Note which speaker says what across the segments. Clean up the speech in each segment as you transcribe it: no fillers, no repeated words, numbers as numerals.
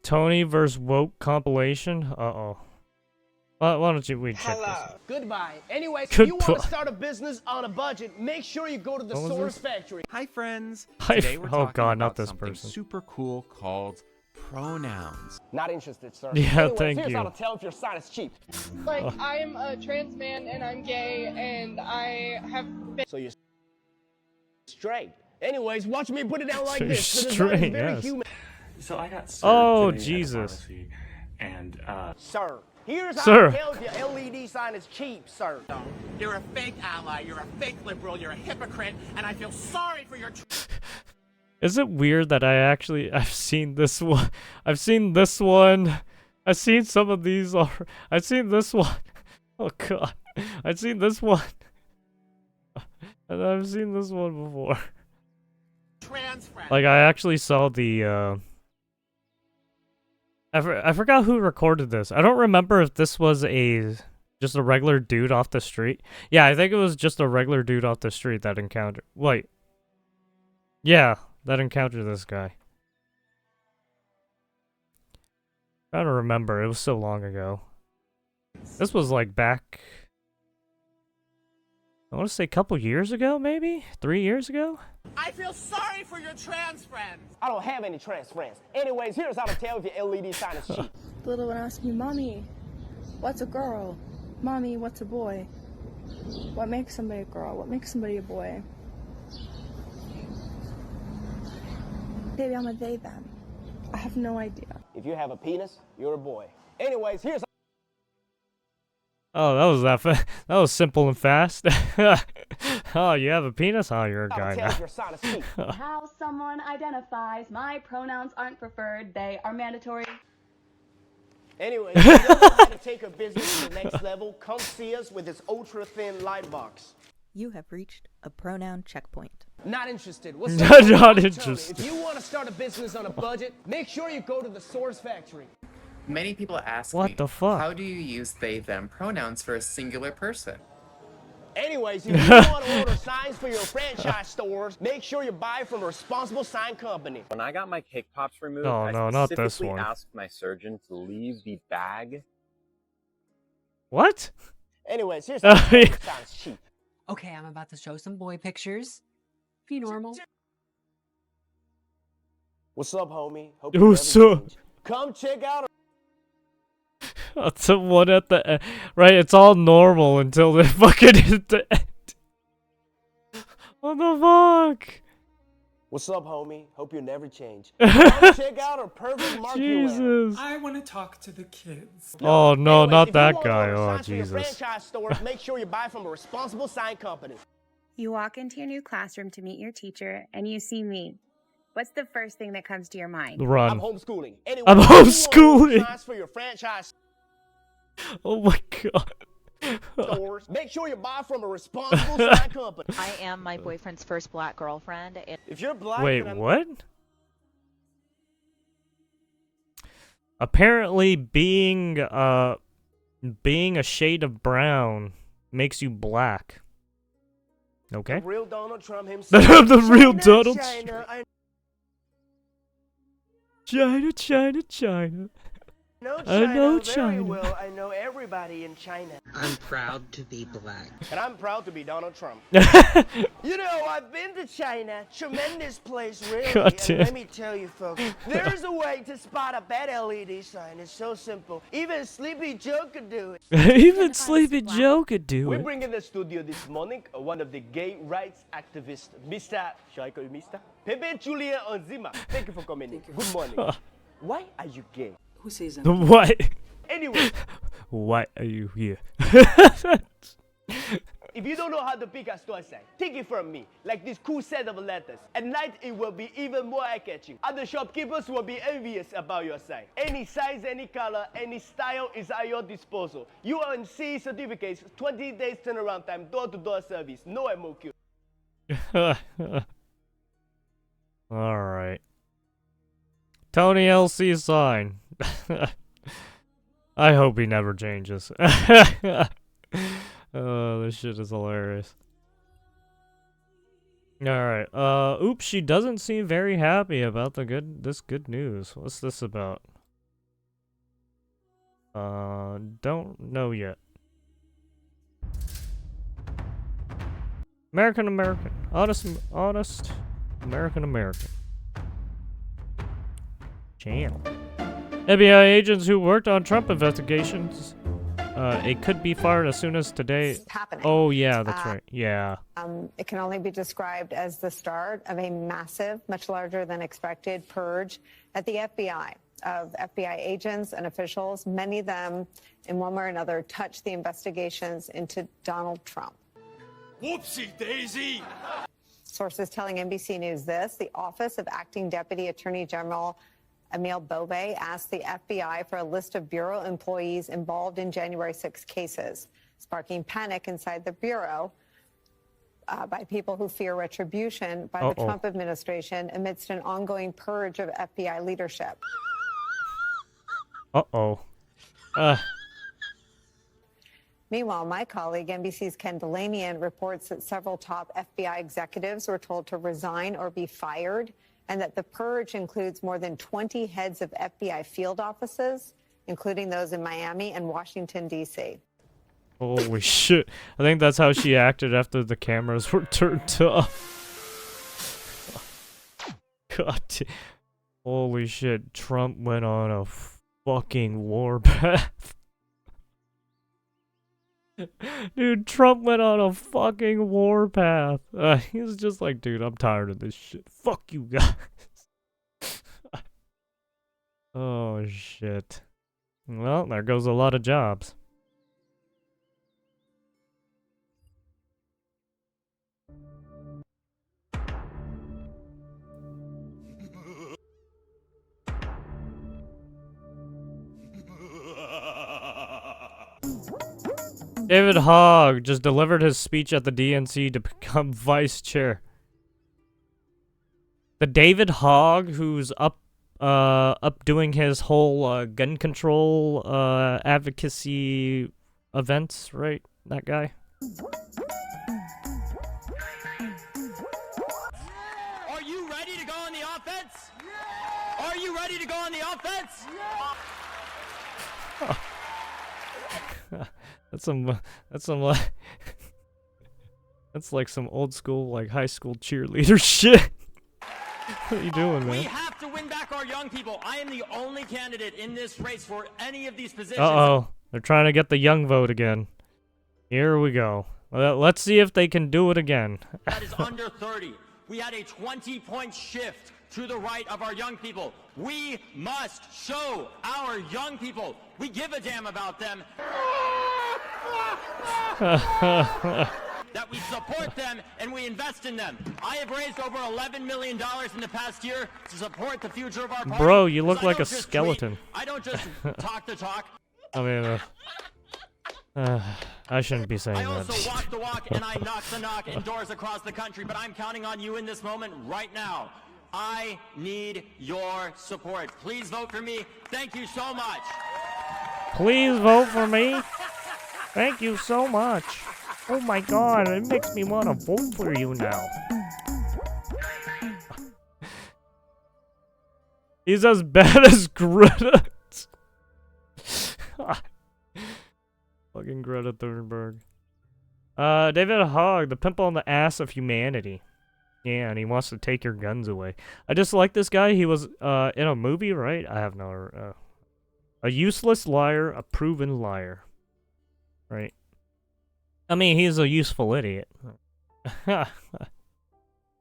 Speaker 1: Tony vs. Woke compilation? Uh-oh. Why don't we check this?
Speaker 2: Goodbye. Anyways, if you want to start a business on a budget, make sure you go to the
Speaker 1: What was
Speaker 2: Source
Speaker 1: this?
Speaker 2: Factory.
Speaker 3: Hi, friends.
Speaker 1: Hi,
Speaker 3: Today we're
Speaker 1: oh
Speaker 3: talking
Speaker 1: God,
Speaker 3: about
Speaker 1: not this
Speaker 3: something
Speaker 1: person.
Speaker 3: super cool called pronouns.
Speaker 2: Not interested, sir.
Speaker 1: Yeah,
Speaker 2: Anyways,
Speaker 1: thank
Speaker 2: here's
Speaker 1: you.
Speaker 2: how to tell if your sign is cheap.
Speaker 4: Like, I'm a trans man and I'm gay and I have been.
Speaker 2: So you're straight. Anyways, watch me put it down like
Speaker 1: So
Speaker 2: this. The design
Speaker 1: straight,
Speaker 2: is very
Speaker 1: yes.
Speaker 2: human.
Speaker 5: So I got served
Speaker 1: Oh,
Speaker 5: today at a
Speaker 1: Jesus.
Speaker 5: pharmacy, and
Speaker 2: Sir, here's
Speaker 1: Sir.
Speaker 2: how to tell your LED sign is cheap, sir.
Speaker 6: You're a fake ally, you're a fake liberal, you're a hypocrite, and I feel sorry for your...
Speaker 1: Is it weird that I've seen this one? I've seen this one. I've seen some of these. I've seen this one. Oh God. I've seen this one. And I've seen this one before.
Speaker 6: trans friend.
Speaker 1: Like, I actually saw the, I forgot who recorded this. I don't remember if this was just a regular dude off the street. Yeah, I think it was just a regular dude off the street that encountered... Wait. Yeah, that encountered this guy. I don't remember. It was so long ago. This was like back... I want to say a couple years ago, maybe? 3 years ago?
Speaker 6: I feel sorry for your trans friends.
Speaker 2: I don't have any trans friends. Anyways, here's how to tell if your LED sign is cheap.
Speaker 4: The little one asked me, Mommy, what's a girl? Mommy, what's a boy? What makes somebody a girl? What makes somebody a boy? Baby, I'm a they, them. I have no idea.
Speaker 2: If you have a penis, you're a boy. Anyways, here's
Speaker 1: Oh, that was simple and fast. Oh, you have a penis? Oh, you're a
Speaker 2: how
Speaker 1: guy
Speaker 2: to tell
Speaker 1: now.
Speaker 2: if your sign is cheap.
Speaker 7: How someone identifies. My pronouns aren't preferred. They are mandatory.
Speaker 2: Anyways, if you don't know how to take a business to the next level, come see us with this ultra-thin light box.
Speaker 8: You have reached a pronoun checkpoint.
Speaker 2: Not interested. What's
Speaker 1: Not
Speaker 2: up? Tony?
Speaker 1: interested.
Speaker 2: If you want to start a business on a budget, make sure you go to the Source Factory.
Speaker 9: Many people ask
Speaker 1: What
Speaker 9: me,
Speaker 1: the fuck?
Speaker 9: how do you use they, them pronouns for a singular person?
Speaker 2: Anyways, if you want to order signs for your franchise stores, make sure you buy from a responsible sign company.
Speaker 10: When I got my cake pops removed,
Speaker 1: Oh,
Speaker 10: I
Speaker 1: no, not this
Speaker 10: specifically
Speaker 1: one.
Speaker 10: asked my surgeon to leave the bag.
Speaker 1: What?
Speaker 2: Anyways, here's
Speaker 1: Oh,
Speaker 2: how
Speaker 1: yeah.
Speaker 2: your sign is cheap.
Speaker 11: Okay, I'm about to show some boy pictures. Be normal.
Speaker 2: What's up, homie? Hope
Speaker 1: What's
Speaker 2: you never
Speaker 1: up?
Speaker 2: change. Come check out
Speaker 1: That's the one at the end. Right, it's all normal until they fucking hit the end. What the fuck?
Speaker 2: What's up, homie? Hope you never change. Come check out our perfect mark you wear.
Speaker 1: Jesus.
Speaker 5: I want to talk to the kids.
Speaker 1: Oh no,
Speaker 2: Anyways,
Speaker 1: not
Speaker 2: if
Speaker 1: that
Speaker 2: you want to
Speaker 1: guy.
Speaker 2: order
Speaker 1: Oh
Speaker 2: signs for your
Speaker 1: Jesus.
Speaker 2: franchise stores, make sure you buy from a responsible sign company.
Speaker 12: You walk into your new classroom to meet your teacher, and you see me. What's the first thing that comes to your mind?
Speaker 2: I'm
Speaker 1: Run.
Speaker 2: homeschooling. Anyways,
Speaker 1: I'm
Speaker 2: if you want to order
Speaker 1: homeschooling.
Speaker 2: signs for your franchise
Speaker 1: Oh my god.
Speaker 2: stores, make sure you buy from a responsible sign company.
Speaker 13: I am my boyfriend's first black girlfriend. And
Speaker 2: If you're black,
Speaker 1: Wait,
Speaker 2: then I'm
Speaker 1: what? Apparently being a shade of brown makes you black. Okay.
Speaker 2: the real Donald Trump himself.
Speaker 1: The real
Speaker 2: China,
Speaker 1: Donald
Speaker 2: China, I
Speaker 1: China, China, China.
Speaker 2: know
Speaker 1: I
Speaker 2: China
Speaker 1: know
Speaker 2: very
Speaker 1: China.
Speaker 2: well. I know everybody in China.
Speaker 6: I'm proud to be black.
Speaker 2: And I'm proud to be Donald Trump. You know, I've been to China. Tremendous place, really.
Speaker 1: God
Speaker 2: And
Speaker 1: damn.
Speaker 2: let me tell you, folks, there's a way to spot a bad LED sign. It's so simple. Even Sleepy Joe could do it.
Speaker 1: Even Sleepy Joe could do
Speaker 2: We
Speaker 1: it.
Speaker 2: bring in the studio this morning one of the gay rights activists, Mr. Shall I call you Mr.? Pepe Julian Onzima. Thank you for coming in. Good morning. Why are you gay?
Speaker 11: Who says that?
Speaker 1: What?
Speaker 2: Anyway,
Speaker 1: Why are you here?
Speaker 2: if you don't know how to pick a store sign, take it from me, like this cool set of letters. At night, it will be even more eye-catching. Other shopkeepers will be envious about your sign. Any size, any color, any style is at your disposal. You earn CE certificates, 20 days turnaround time, door-to-door service, no MOQ.
Speaker 1: Alright. Tony LC sign. I hope he never changes. Oh, this shit is hilarious. Alright, oops, she doesn't seem very happy about this good news. What's this about? Don't know yet. American. Honest American. Channel. FBI agents who worked on Trump investigations. It could be fired as soon as today.
Speaker 14: Happening.
Speaker 1: Oh, yeah, that's right. Yeah.
Speaker 14: It can only be described as the start of a massive, much larger than expected purge at the FBI of FBI agents and officials. Many of them, in one way or another, touched the investigations into Donald Trump.
Speaker 6: Whoopsie daisy!
Speaker 14: Sources telling NBC News this: the Office of Acting Deputy Attorney General Emil Bove asked the FBI for a list of Bureau employees involved in January 6 cases, sparking panic inside the Bureau by people who fear retribution by the Trump administration amidst an ongoing purge of FBI leadership. Meanwhile, my colleague, NBC's Ken Delanian, reports that several top FBI executives were told to resign or be fired, and that the purge includes more than 20 heads of FBI field offices, including those in Miami and Washington, D.C.
Speaker 1: Holy shit. I think that's how she acted after the cameras were turned off. God. Holy shit. Trump went on a fucking warpath. Dude, Trump went on a fucking warpath. He's just like, dude, I'm tired of this shit. Fuck you guys. Oh, shit. Well, there goes a lot of jobs. David Hogg just delivered his speech at the DNC to become vice chair. The David Hogg who's up doing his whole gun control advocacy events, right? That guy.
Speaker 6: Are you ready to go on the offense? Yeah! Are you ready to go on the offense?
Speaker 1: Yeah! That's like that's like some old school, like high school cheerleader shit. What are you doing, man?
Speaker 6: We have to win back our young people. I am the only candidate in this race for any of these positions.
Speaker 1: Uh-oh. They're trying to get the young vote again. Here we go. Let's see if they can do it again.
Speaker 6: That is under 30. We had a 20-point shift to the right of our young people. We must show our young people we give a damn about them. That we support them and we invest in them. I have raised over $11 million in the past year to support the future of our party.
Speaker 1: Bro, you look like a skeleton.
Speaker 6: I don't just talk the talk.
Speaker 1: I mean, I shouldn't be saying that.
Speaker 6: I also walk the walk and I knock the knock indoors across the country, but I'm counting on you in this moment right now. I need your support. Please vote for me. Thank you so much.
Speaker 1: Please vote for me. Thank you so much. Oh my god, it makes me want to vote for you now. He's as bad as Greta. Fucking Greta Thunberg. David Hogg, the pimple on the ass of humanity. Yeah, and he wants to take your guns away. I just like this guy. He was in a movie, right? I have no... a useless liar, a proven liar. Right. I mean, he's a useful idiot.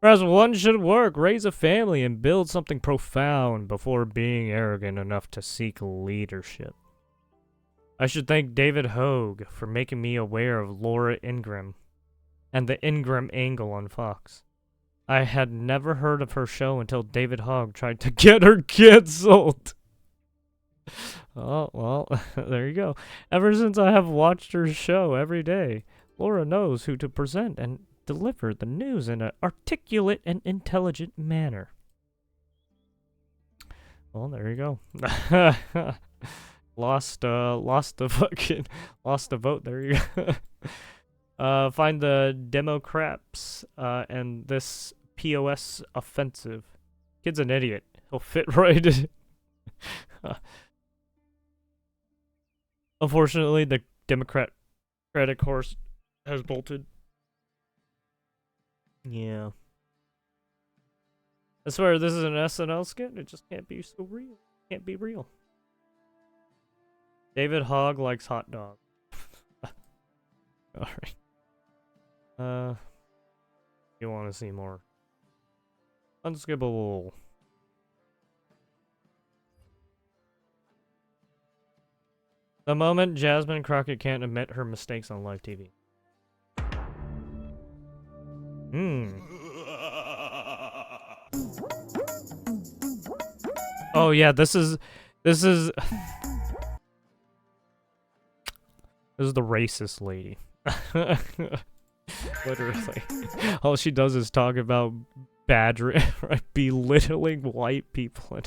Speaker 1: Whereas one should work, raise a family, and build something profound before being arrogant enough to seek leadership. I should thank David Hogg for making me aware of Laura Ingraham and the Ingraham Angle on Fox. I had never heard of her show until David Hogg tried to get her canceled. Oh, well, there you go. Ever since I have watched her show every day, Laura knows who to present and deliver the news in an articulate and intelligent manner. Well, there you go. Lost a vote. There you go. Find the Democrats and this POS offensive. Kid's an idiot. He'll fit right in. Unfortunately, the Democratic horse has bolted. Yeah. I swear this is an SNL skit. It just can't be so real. Can't be real. David Hogg likes hot dog. Alright. You want to see more? Unskippable. The moment Jasmine Crockett can't admit her mistakes on live TV. Oh yeah, this is the racist lady. Literally. All she does is talk about belittling white people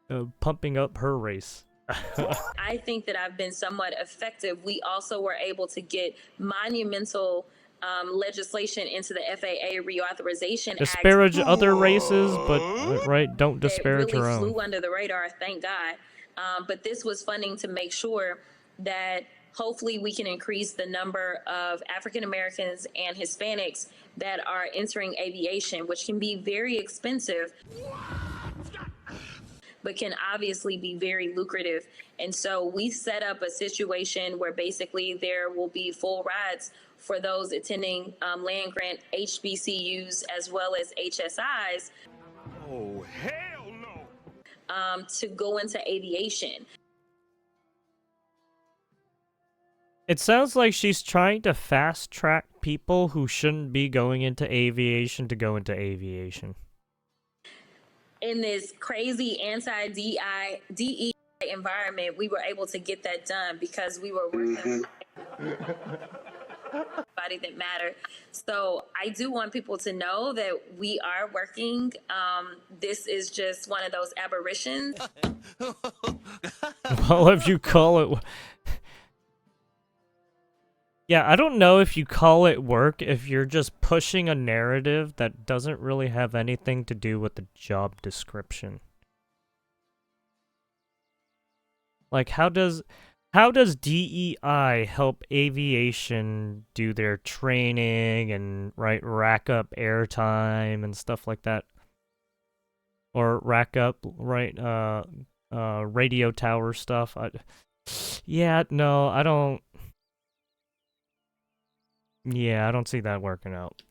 Speaker 1: and pumping up her race.
Speaker 15: I think that I've been somewhat effective. We also were able to get monumental legislation into the FAA reauthorization
Speaker 1: Disparage
Speaker 15: act.
Speaker 1: other races, but don't disparage
Speaker 15: really
Speaker 1: her own.
Speaker 15: flew under the radar, thank God. But this was funding to make sure that hopefully we can increase the number of African Americans and Hispanics that are entering aviation, which can be very expensive, but can obviously be very lucrative. And so we set up a situation where basically there will be full rides for those attending land-grant HBCUs as well as HSIs.
Speaker 16: Oh, hell no!
Speaker 15: To go into aviation.
Speaker 1: It sounds like she's trying to fast-track people who shouldn't be going into aviation to go into aviation.
Speaker 15: In this crazy anti-DEI environment, we were able to get that done because we were working with everybody that mattered. So I do want people to know that we are working. This is just one of those aberrations.
Speaker 1: Well, if you call it... Yeah, I don't know if you call it work if you're just pushing a narrative that doesn't really have anything to do with the job description. Like, how does DEI help aviation do their training and rack up airtime and stuff like that? Or rack up radio tower stuff? Yeah, no, I don't. Yeah, I don't see that working out.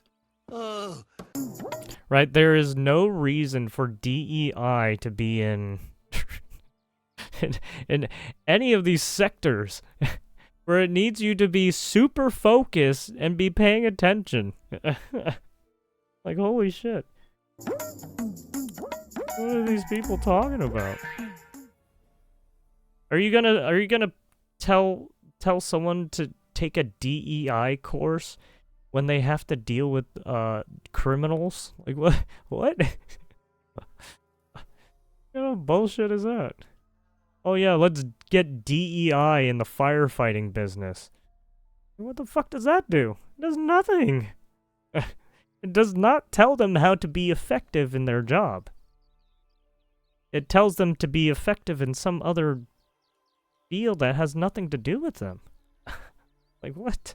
Speaker 1: Right, there is no reason for DEI to be in in any of these sectors where it needs you to be super focused and be paying attention. Like, holy shit. What are these people talking about? Are you gonna tell someone to take a DEI course when they have to deal with criminals? Like, what? What? What kind of bullshit is that? Oh yeah, let's get DEI in the firefighting business. What the fuck does that do? It does nothing. It does not tell them how to be effective in their job. It tells them to be effective in some other field that has nothing to do with them. Like, what?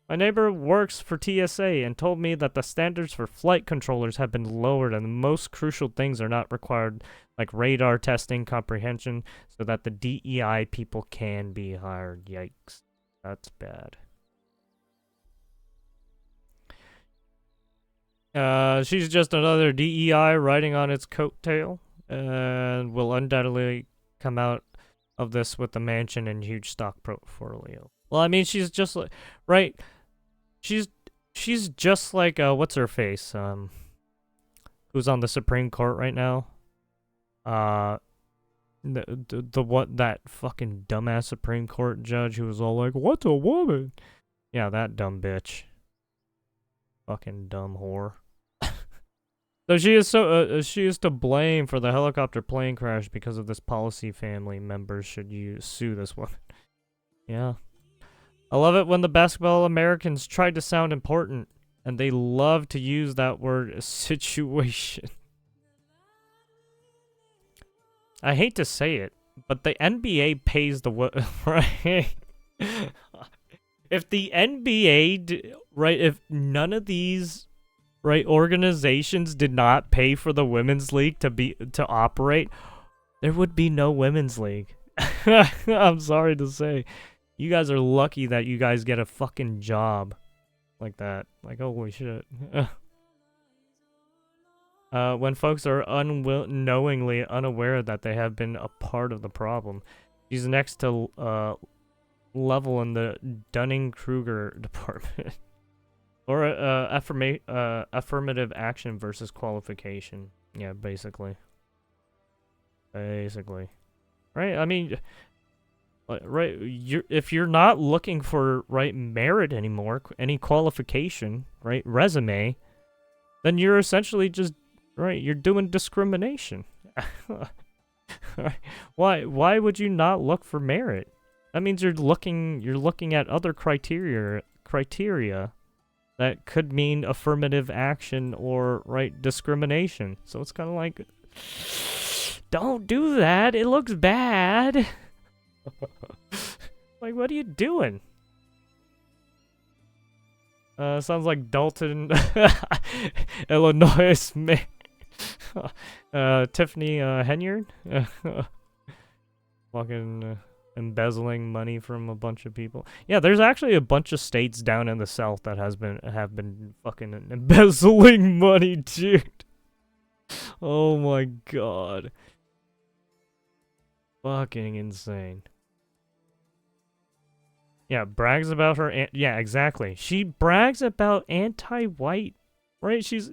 Speaker 1: My neighbor works for TSA and told me that the standards for flight controllers have been lowered and the most crucial things are not required, like radar testing, comprehension, so that the DEI people can be hired. Yikes. That's bad. She's just another DEI riding on its coattail, and will undoubtedly come out of this with a mansion and huge stock portfolio. Well, I mean, she's just like, right? She's just like what's her face? Who's on the Supreme Court right now? That fucking dumbass Supreme Court judge who was all like, "What's a woman?" Yeah, that dumb bitch. Fucking dumb whore. So she is to blame for the helicopter plane crash because of this policy. Family members should sue this woman. Yeah. I love it when the basketball Americans try to sound important, and they love to use that word situation. I hate to say it, but the NBA pays the right. If the NBA, right, if none of these, right, organizations did not pay for the women's league to operate, there would be no women's league. I'm sorry to say. You guys are lucky that you guys get a fucking job like that. Like, holy shit. When folks are knowingly unaware that they have been a part of the problem. She's next to level in the Dunning-Kruger department. Or affirmative action versus qualification. Yeah, basically. Basically. Right? I mean, right, if you're not looking for, right, merit anymore, any qualification, right, resume, then you're essentially just, right, you're doing discrimination. Why would you not look for merit? That means you're looking at other criteria that could mean affirmative action or, right, discrimination. So it's kind of like, don't do that. It looks bad. Like, what are you doing? Sounds like Dalton, Illinois. Tiffany Henyard, fucking embezzling money from a bunch of people. Yeah, there's actually a bunch of states down in the South that have been fucking embezzling money, dude. Oh my god, fucking insane. Yeah, brags about her. Yeah, exactly. She brags about anti-white. Right? She's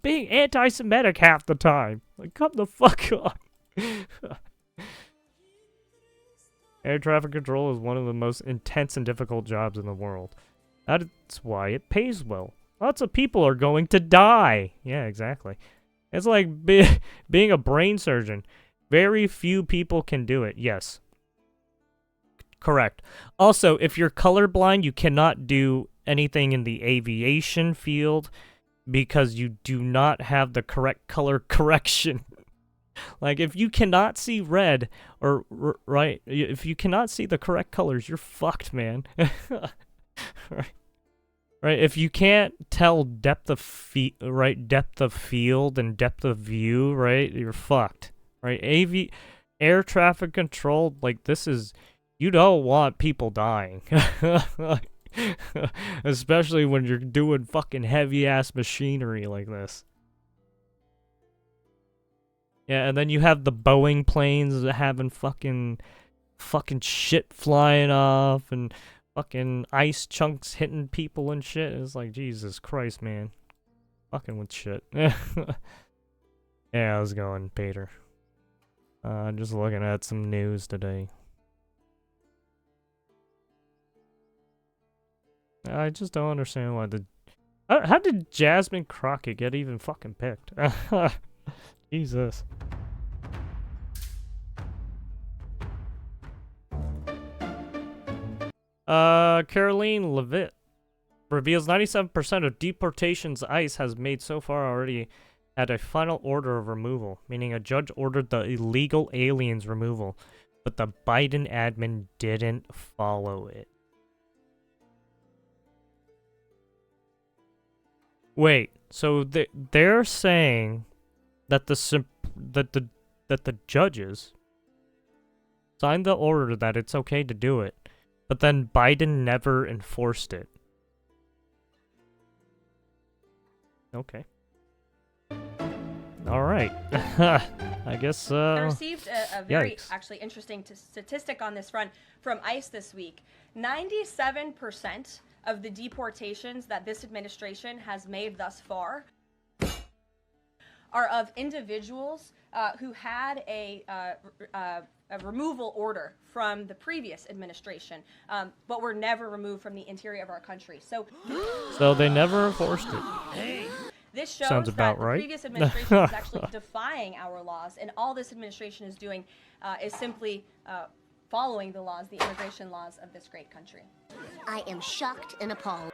Speaker 1: being anti-Semitic half the time. Like, come the fuck on. Air traffic control is one of the most intense and difficult jobs in the world. That's why it pays well. Lots of people are going to die. Yeah, exactly. It's like being a brain surgeon. Very few people can do it. Yes. Correct. Also, if you're colorblind, you cannot do anything in the aviation field because you do not have the correct color correction. Like, if you cannot see red, or, right, if you cannot see the correct colors, you're fucked, man. Right. Right, if you can't tell depth of depth of field and depth of view, right, you're fucked. Right? Air traffic control, like, this is... You don't want people dying. Especially when you're doing fucking heavy-ass machinery like this. Yeah, and then you have the Boeing planes having fucking shit flying off and fucking ice chunks hitting people and shit. It's like, Jesus Christ, man. Fucking with shit. Yeah, how's it going, Peter? Just looking at some news today. I just don't understand why how did Jasmine Crockett get even fucking picked? Jesus. Caroline Levitt reveals 97% of deportations ICE has made so far already had a final order of removal, meaning a judge ordered the illegal aliens removal, but the Biden admin didn't follow it. Wait, so they're saying that the judges signed the order that it's okay to do it, but then Biden never enforced it. Okay. All right. I guess.
Speaker 17: I received a very
Speaker 1: yikes.
Speaker 17: actually interesting statistic on this front from ICE this week. 97% of the deportations that this administration has made thus far are of individuals who had a removal order from the previous administration, but were never removed from the interior of our country. So
Speaker 1: they never enforced it.
Speaker 17: This shows
Speaker 1: Sounds
Speaker 17: that
Speaker 1: about
Speaker 17: the
Speaker 1: right.
Speaker 17: previous administration is actually defying our laws, and all this administration is doing is simply following the laws, the immigration laws of this great country.
Speaker 18: I am shocked and appalled.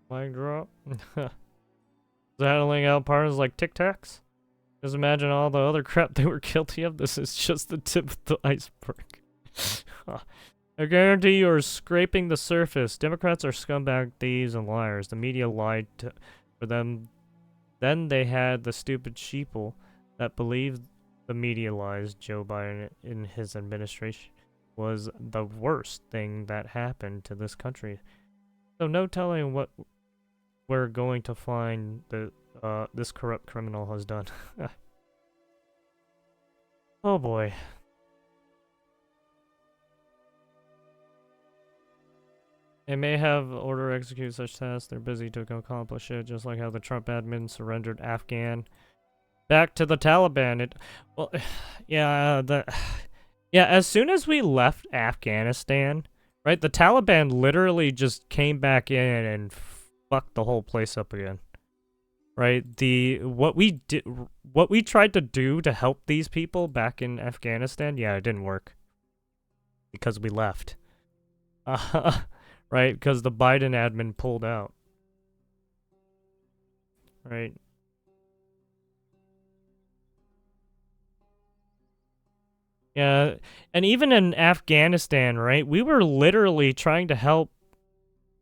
Speaker 1: Mic drop. Rattling out partners like Tic Tacs. Just imagine all the other crap they were guilty of. This is just the tip of the iceberg. I guarantee you are scraping the surface. Democrats are scumbag thieves and liars. The media lied for them. Then they had the stupid sheeple that believed the media lies. Joe Biden in his administration was the worst thing that happened to this country. So no telling what we're going to find that this corrupt criminal has done. Oh boy. They may have order execute such tasks. They're busy to accomplish it, just like how the Trump admin surrendered Afghan back to the Taliban. Yeah, as soon as we left Afghanistan, right, the Taliban literally just came back in and fucked the whole place up again. Right? What we tried to do to help these people back in Afghanistan, yeah, it didn't work. Because we left. Right? Because the Biden admin pulled out. Right? Yeah, and even in Afghanistan, right, we were literally trying to help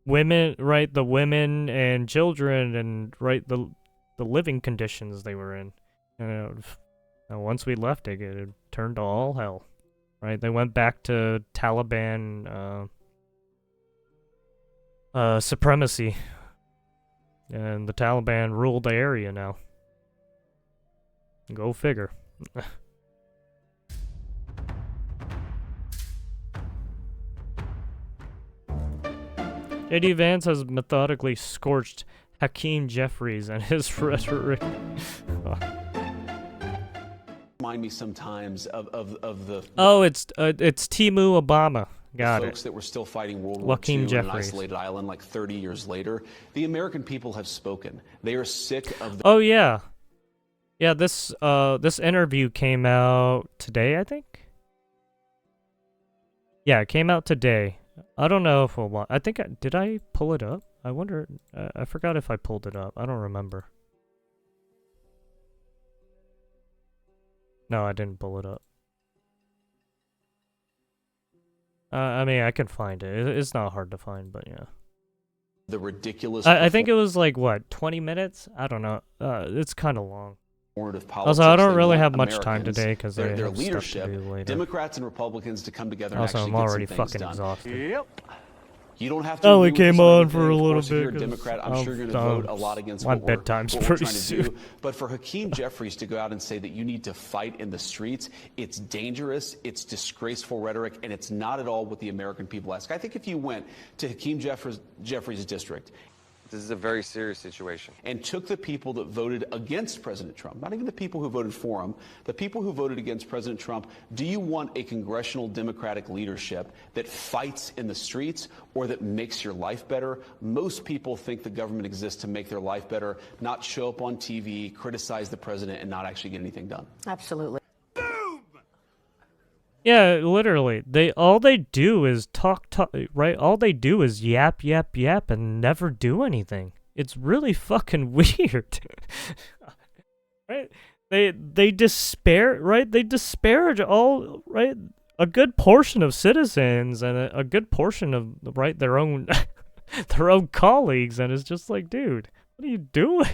Speaker 1: women, right, the women and children, and right, the living conditions they were in. And once we left it turned to all hell. Right? They went back to Taliban supremacy. And the Taliban ruled the area now. Go figure. J.D. Vance has methodically scorched Hakeem Jeffries and his rhetoric.
Speaker 19: Remind me sometimes of the...
Speaker 1: Oh, it's Timu Obama. Got
Speaker 19: folks
Speaker 1: it.
Speaker 19: That were still fighting World War II in an isolated island like 30 years later. The American people have spoken. They are sick of the...
Speaker 1: Oh, yeah. Yeah, this interview came out today, I think? Yeah, it came out today. I don't know if we'll... I think... did I pull it up? I wonder... I forgot if I pulled it up. I don't remember. No, I didn't pull it up. I mean, I can find it. It's not hard to find, but yeah.
Speaker 19: The ridiculous...
Speaker 1: I think it was like, what, 20 minutes? I don't know. It's kind of long.
Speaker 19: Also,
Speaker 1: I don't really have much time today because
Speaker 19: their
Speaker 1: have
Speaker 19: leadership,
Speaker 1: stuff to do later.
Speaker 19: Democrats and Republicans to come together and
Speaker 1: Also,
Speaker 19: actually
Speaker 1: I'm
Speaker 19: get
Speaker 1: already
Speaker 19: some things
Speaker 1: fucking
Speaker 19: done.
Speaker 1: exhausted.
Speaker 19: Yep. You don't have to.
Speaker 1: I only
Speaker 19: agree with
Speaker 1: came
Speaker 19: us on
Speaker 1: on for a
Speaker 19: everything. Of
Speaker 1: little
Speaker 19: course, if you're a
Speaker 1: bit 'cause
Speaker 19: Democrat, I'm sure you're going to vote a lot against
Speaker 1: my
Speaker 19: what we're
Speaker 1: bedtime's
Speaker 19: trying
Speaker 1: pretty
Speaker 19: to
Speaker 1: soon.
Speaker 19: do. But for Hakeem Jeffries to go out and say that you need to fight in the streets, it's dangerous, it's disgraceful rhetoric, and it's not at all what the American people ask. I think if you went to Hakeem Jeffries' district.
Speaker 20: This is a very serious situation.
Speaker 19: And took the people that voted against President Trump, not even the people who voted for him, the people who voted against President Trump, do you want a congressional Democratic leadership that fights in the streets or that makes your life better? Most people think the government exists to make their life better, not show up on TV, criticize the president, and not actually get anything done.
Speaker 14: Absolutely.
Speaker 1: Yeah, literally. All they do is talk, right? All they do is yap, and never do anything. It's really fucking weird. Right? They despair, right? They disparage all, right? A good portion of citizens and a good portion of, right, their own their own colleagues, and it's just like, dude, what are you doing?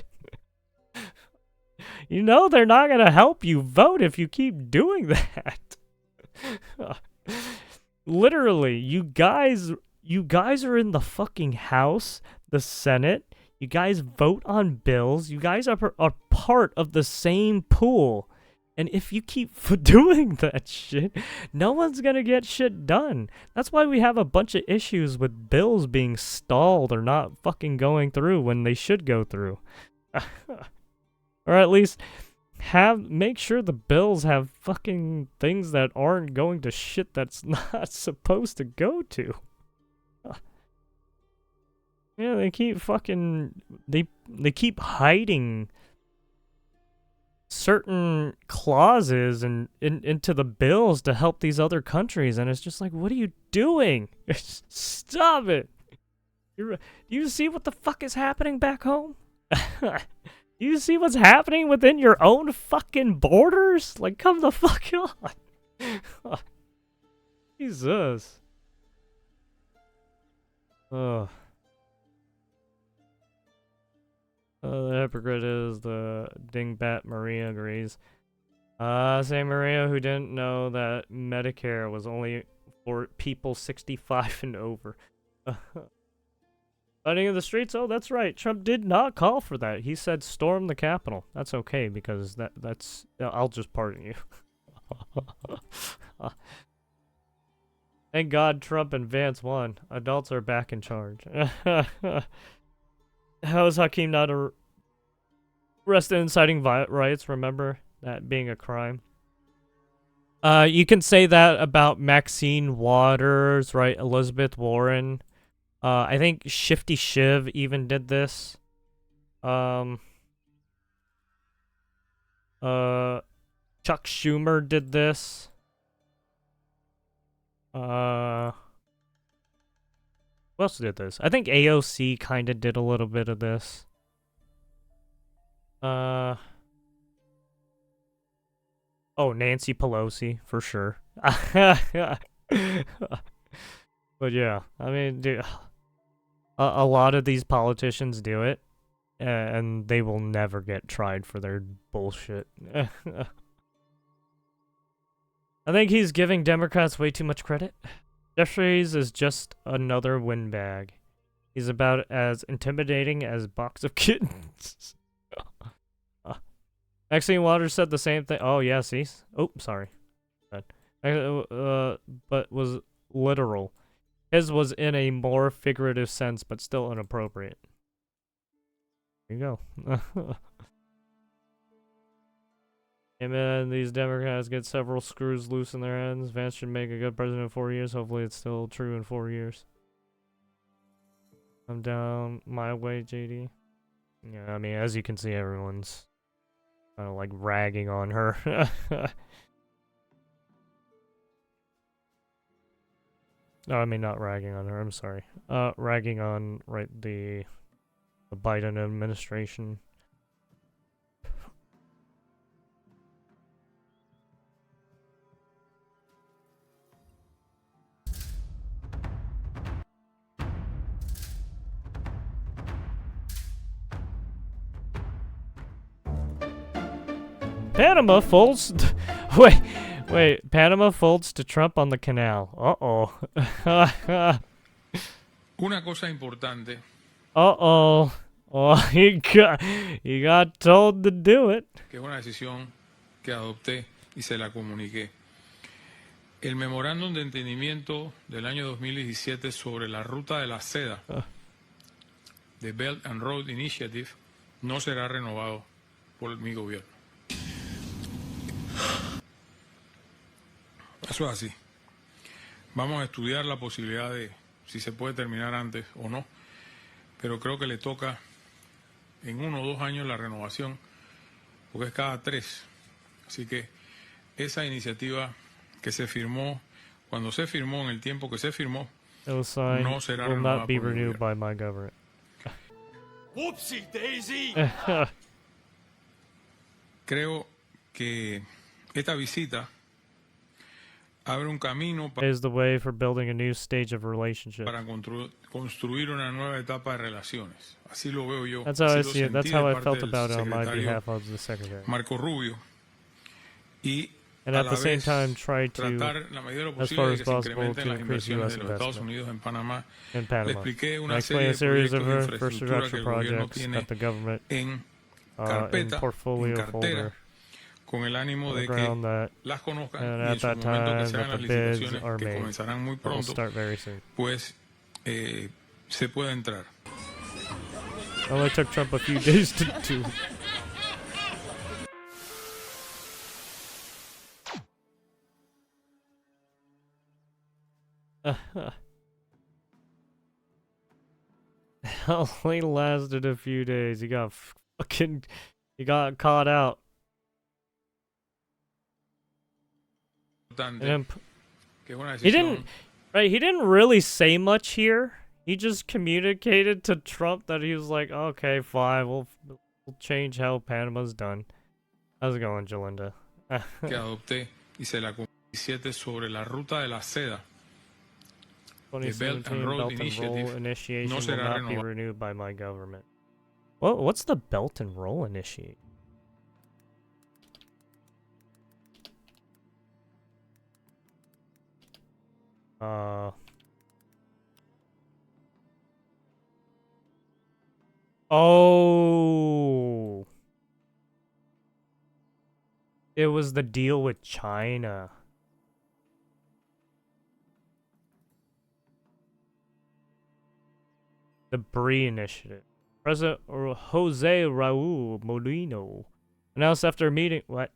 Speaker 1: You know they're not going to help you vote if you keep doing that. Literally, you guys are in the fucking House, the Senate. You guys vote on bills. You guys are part of the same pool. And if you keep doing that shit, no one's gonna get shit done. That's why we have a bunch of issues with bills being stalled or not fucking going through when they should go through. Or at least make sure the bills have fucking things that aren't going to shit that's not supposed to go to. Yeah, they keep fucking they keep hiding certain clauses and into the bills to help these other countries, and it's just like, what are you doing? Stop it. Do you see what the fuck is happening back home? Do you see what's happening within your own fucking borders? Like, come the fuck on. Jesus. Ugh. The hypocrite is the dingbat Maria agrees. Say Maria who didn't know that Medicare was only for people 65 and over. Fighting in the streets? Oh, that's right. Trump did not call for that. He said storm the Capitol. That's okay because that's... I'll just pardon you. Thank God Trump and Vance won. Adults are back in charge. How is Hakeem not arrested inciting riots? Remember that being a crime? You can say that about Maxine Waters, right? Elizabeth Warren. I think Shifty Shiv even did this. Chuck Schumer did this. Who else did this? I think AOC kind of did a little bit of this. Oh, Nancy Pelosi, for sure. But yeah, I mean, dude, a lot of these politicians do it, and they will never get tried for their bullshit. I think he's giving Democrats way too much credit. Jeffries is just another windbag. He's about as intimidating as Box of Kittens. Maxine Waters said the same thing. Oh, yeah, see? Oh, sorry. But was literal. His was in a more figurative sense, but still inappropriate. There you go. Hey man, these Democrats get several screws loose in their ends. Vance should make a good president in 4 years. Hopefully it's still true in 4 years. I'm down my way, JD. Yeah, I mean, as you can see, everyone's kind of like ragging on her. No, I mean not ragging on her, I'm sorry. Ragging on, right, the Biden administration. Panama folds. Wait. Panama folds to Trump on the canal. Uh-oh.
Speaker 21: Una cosa importante.
Speaker 1: Uh-oh. Oh, he got told to do it.
Speaker 21: Que es una decisión que adopté y se la comuniqué. El memorándum de entendimiento del año 2017 sobre la ruta de la seda de Belt and Road Initiative no será renovado por mi gobierno. Eso es así. Vamos a estudiar la posibilidad de si se puede terminar antes o no, pero creo que le toca en 1 o 2 años la renovación, porque es cada 3. Así que esa iniciativa que se firmó, cuando se firmó, en el tiempo que se firmó, no será renovada por mi gobierno.
Speaker 16: Whoopsie daisy.
Speaker 21: Creo que esta visita abre un camino
Speaker 1: is the way for building a new stage of relationship.
Speaker 21: Para construir una nueva etapa de relaciones. Así lo veo yo.
Speaker 1: That's how I see it. That's how I felt about it on my behalf of the secretary.
Speaker 21: Marco Rubio. Y
Speaker 1: and at the same time try to, as far as possible, to increase U.S. investment in Panama. I explained a series of infrastructure projects that the government in portfolio folder.
Speaker 21: Con el ánimo de que las conozcan y en su momento que se hagan las licitaciones que comenzarán muy pronto, pues se puede entrar.
Speaker 1: It only took Trump a few days to do. Only lasted a few days. He got caught out. He didn't really say much here. He just communicated to Trump that he was like, okay, fine, we'll change how Panama's done. How's it going, Jalinda?
Speaker 21: que adopté y se la 27 sobre la ruta de la seda. The Belt
Speaker 1: 2017
Speaker 21: and Road
Speaker 1: Belt and Roll
Speaker 21: Initiative
Speaker 1: Initiation
Speaker 21: no
Speaker 1: will
Speaker 21: será
Speaker 1: not be
Speaker 21: renovada.
Speaker 1: renewed by my government. What's the Belt and Roll Initiative? Oh. It was the deal with China. The BRIE Initiative. President Jose Raul Molino announced after a meeting. What?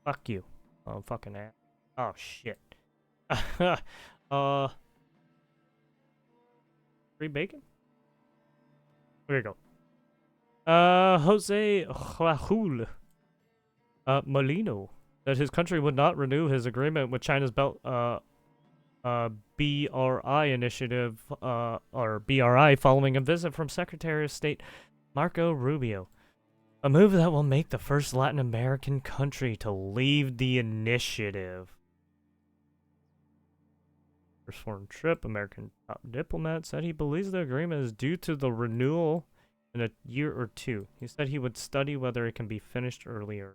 Speaker 1: Fuck you. Oh, fucking ass. Oh, shit. Free bacon? There you go. Jose Raul Molino that his country would not renew his agreement with China's Belt BRI initiative or BRI following a visit from Secretary of State Marco Rubio. A move that will make the first Latin American country to leave the initiative. First foreign trip, American top diplomat said he believes the agreement is due to the renewal in a year or two. He said he would study whether it can be finished earlier.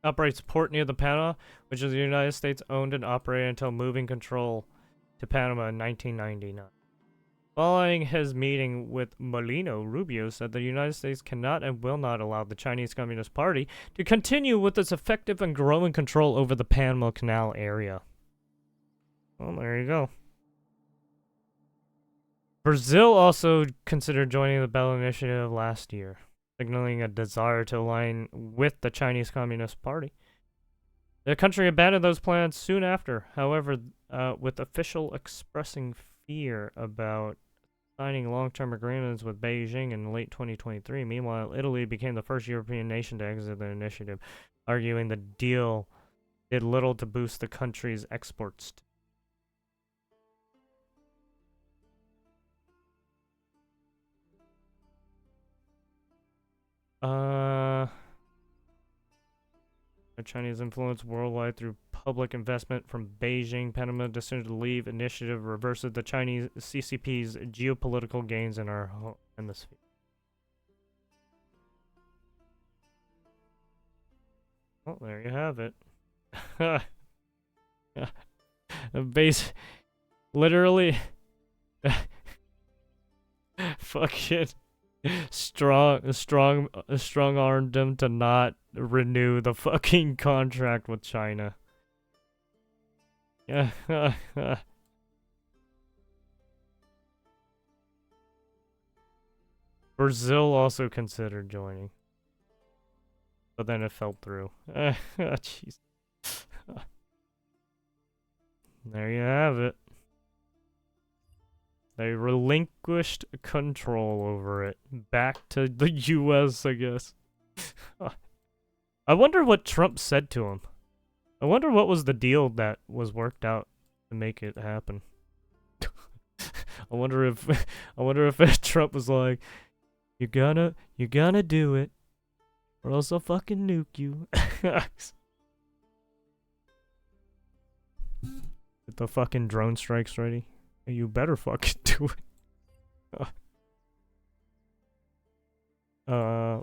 Speaker 1: Operates a port near the Panama, which is the United States owned and operated until moving control to Panama in 1999. Following his meeting with Molino, Rubio said the United States cannot and will not allow the Chinese Communist Party to continue with its effective and growing control over the Panama Canal area. Well, there you go. Brazil also considered joining the Belt Initiative last year, signaling a desire to align with the Chinese Communist Party. The country abandoned those plans soon after, however, with official expressing fear about signing long-term agreements with Beijing in late 2023. Meanwhile, Italy became the first European nation to exit the initiative, arguing the deal did little to boost the country's exports. Chinese influence worldwide through public investment from Beijing. Panama decision to leave initiative reverses the Chinese CCP's geopolitical gains in our hemisphere. Well, there you have it. Literally, fucking strong-armed them to not renew the fucking contract with China. Yeah. Brazil also considered joining, but then it fell through. Jeez. There you have it. They relinquished control over it. Back to the US, I guess. I wonder what Trump said to him. I wonder what was the deal that was worked out to make it happen. I wonder if Trump was like, you're gonna do it, or else I'll fucking nuke you. Get the fucking drone strikes ready. You better fucking do it.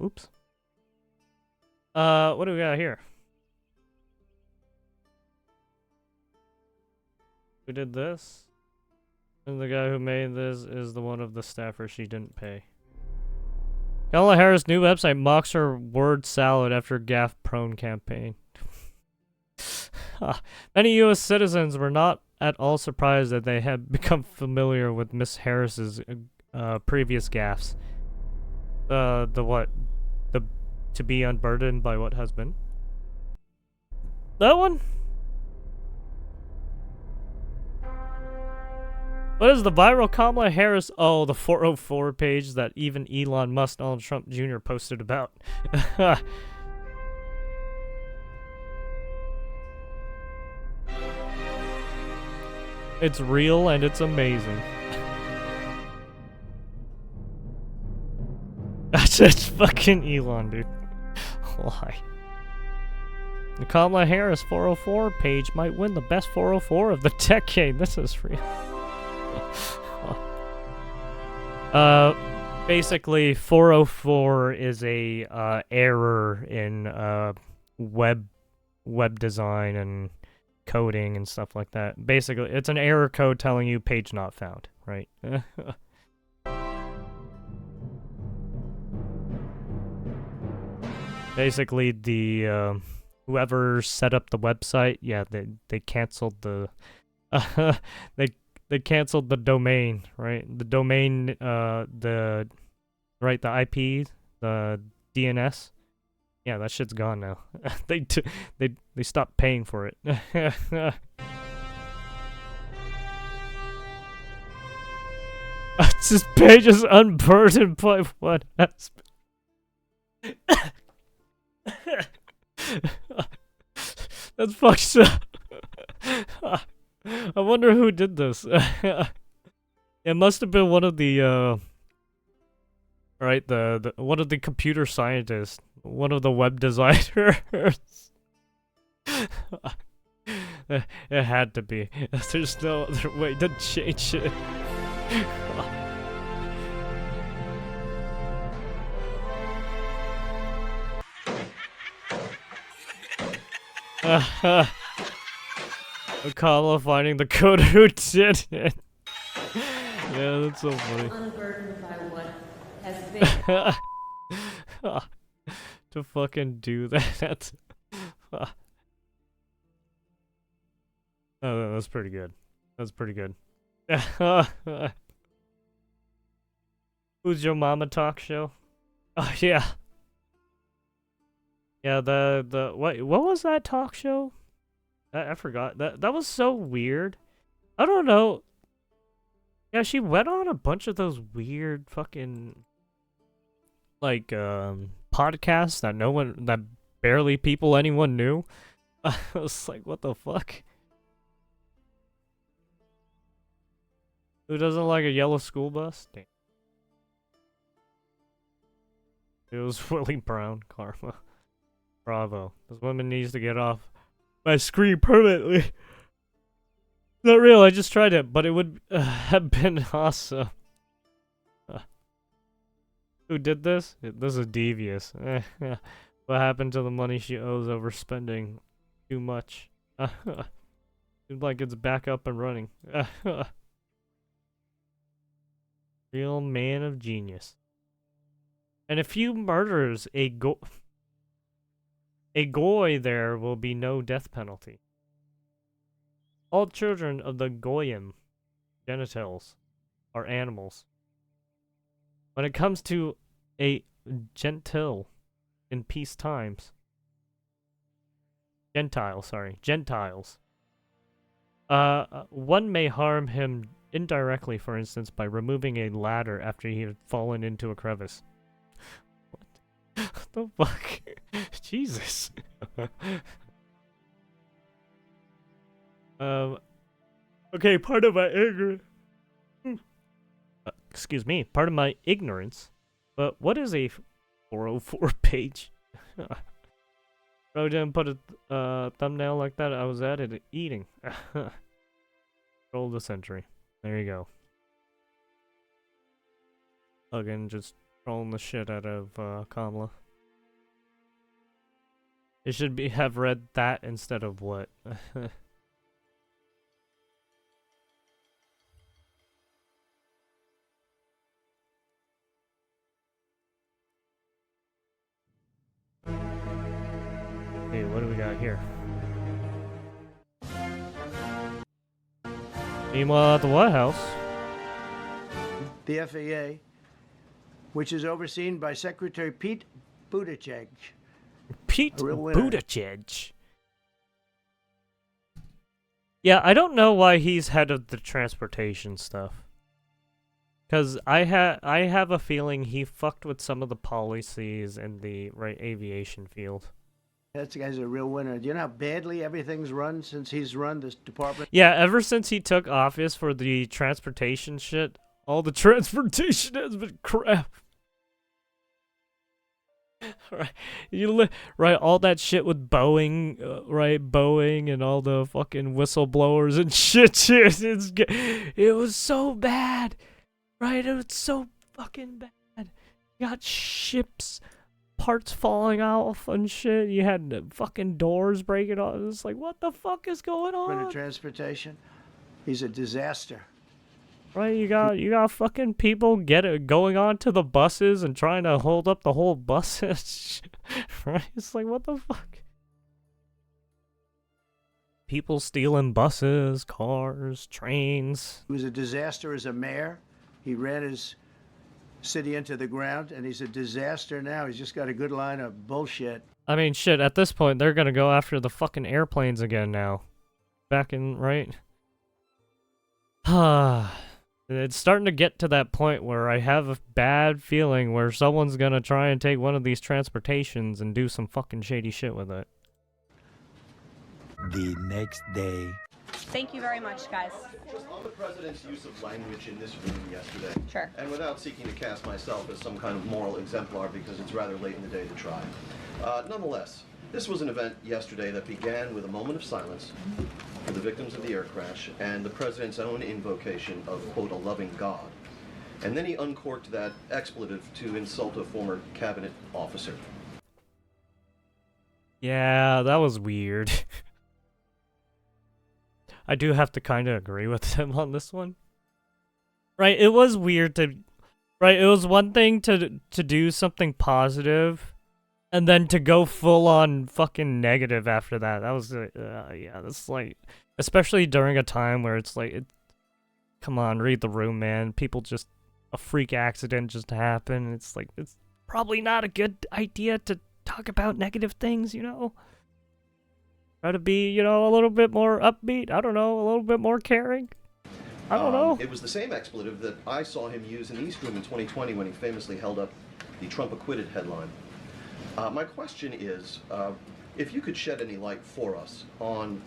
Speaker 1: Oops. What do we got here? We did this. And the guy who made this is the one of the staffers she didn't pay. Kamala Harris' new website mocks her word salad after gaffe-prone campaign. Many U.S. citizens were not at all surprised that they had become familiar with Miss Harris's previous gaffes. To be unburdened by what has been. What is the viral Kamala Harris? Oh, the 404 page that even Elon Musk, Donald Trump Jr. posted about. It's real and it's amazing. That's fucking Elon, dude. Why? The Kamala Harris 404 page might win the best 404 of the decade. This is real. Basically, 404 is a error in web design and coding and stuff like that. Basically, it's an error code telling you page not found, right? Basically, the whoever set up the website, yeah, they canceled the they canceled the domain, right? The domain, the IP, the DNS. Yeah, that shit's gone now. they stopped paying for it. This page is unburdened by what has been. That's fucked up. I wonder who did this. It must have been one of the right, the one of the computer scientists, one of the web designers. It had to be. There's no other way to change it. Kamala finding the coder who did it. Yeah, that's so funny.
Speaker 3: Unburdened by what has been.
Speaker 1: To fucking do that. Oh, that's pretty good. That's pretty good. Who's Your Mama talk show? Oh yeah. Yeah, what was that talk show? I forgot. That was so weird. I don't know. Yeah, she went on a bunch of those weird fucking like podcasts that barely anyone knew. I was like, what the fuck? Who doesn't like a yellow school bus? Damn. It was Willie Brown, Karma. Bravo. This woman needs to get off my screen permanently. Not real, I just tried it, but it would have been awesome. Who did this? This is devious. What happened to the money she owes over spending too much? Seems like it's back up and running. Real man of genius. And if you murders a goy, there will be no death penalty. All children of the goyim genitals are animals. When it comes to a gentil in peace times, Gentiles, one may harm him indirectly, for instance, by removing a ladder after he had fallen into a crevice. What the fuck? Jesus. Okay, part of my ignorance. Excuse me, part of my ignorance. But what is a 404 page? Bro didn't put a thumbnail like that. I was at it eating. Roll the century. There you go. Again, just trolling the shit out of Kamala. It should have read that instead of what? Hey, what do we got here? Meanwhile, at the White House,
Speaker 22: the FAA, which is overseen by Secretary Pete Buttigieg.
Speaker 1: Pete Buttigieg. Yeah, I don't know why he's head of the transportation stuff. Cause I have a feeling he fucked with some of the policies in the aviation field.
Speaker 22: That guy's a real winner. Do you know how badly everything's run since he's run this department?
Speaker 1: Yeah, ever since he took office for the transportation shit, all the transportation has been crap. Right, all that shit with Boeing, Boeing and all the fucking whistleblowers and shit. It was so bad, right? It was so fucking bad. You got ships, parts falling off and shit. You had fucking doors breaking off. It's like, what the fuck is going on?
Speaker 22: For transportation, he's a disaster.
Speaker 1: Right, you got fucking people going on to the buses and trying to hold up the whole buses. Right? It's like, what the fuck? People stealing buses, cars, trains.
Speaker 22: He was a disaster as a mayor. He ran his city into the ground, and he's a disaster now. He's just got a good line of bullshit.
Speaker 1: I mean, shit, at this point, they're gonna go after the fucking airplanes again now. Back in, right? It's starting to get to that point where I have a bad feeling where someone's gonna try and take one of these transportations and do some fucking shady shit with it.
Speaker 4: The next day.
Speaker 17: Thank you very much, guys.
Speaker 7: On the president's use of language in this room yesterday,
Speaker 17: Sure.
Speaker 7: and without seeking to cast myself as some kind of moral exemplar because it's rather late in the day to try, nonetheless, this was an event yesterday that began with a moment of silence for the victims of the air crash and the president's own invocation of, quote, a loving God. And then he uncorked that expletive to insult a former cabinet officer.
Speaker 1: Yeah, that was weird. I do have to kind of agree with him on this one. Right, it was weird to... Right, it was one thing to do something positive, and then to go full on fucking negative after that. That was, yeah, that's like... Especially during a time where it's like... come on, read the room, man. People just... A freak accident just happened. It's like, it's probably not a good idea to talk about negative things, you know? Try to be, you know, a little bit more upbeat. I don't know, a little bit more caring. I don't know.
Speaker 7: It was the same expletive that I saw him use in the East Room in 2020 when he famously held up the Trump acquitted headline. My question is, if you could shed any light for us on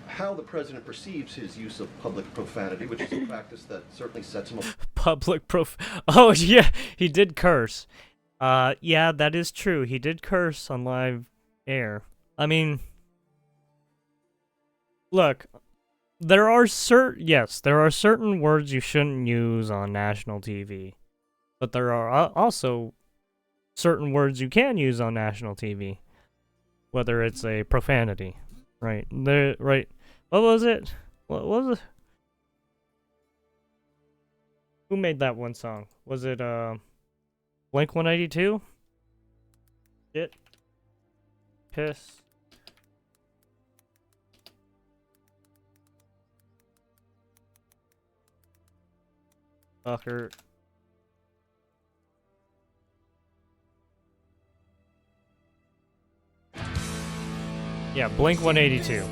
Speaker 7: how the president perceives his use of public profanity, which is a practice that certainly sets him up.
Speaker 1: Oh, yeah, he did curse. Yeah, that is true. He did curse on live air. I mean... Look, there are certain words you shouldn't use on national TV, but there are also certain words you can use on national TV, whether it's a profanity, right? Right? What was it? What was it? Who made that one song? Was it Blink-182? Shit. Piss. Fucker. Yeah, Blink-182.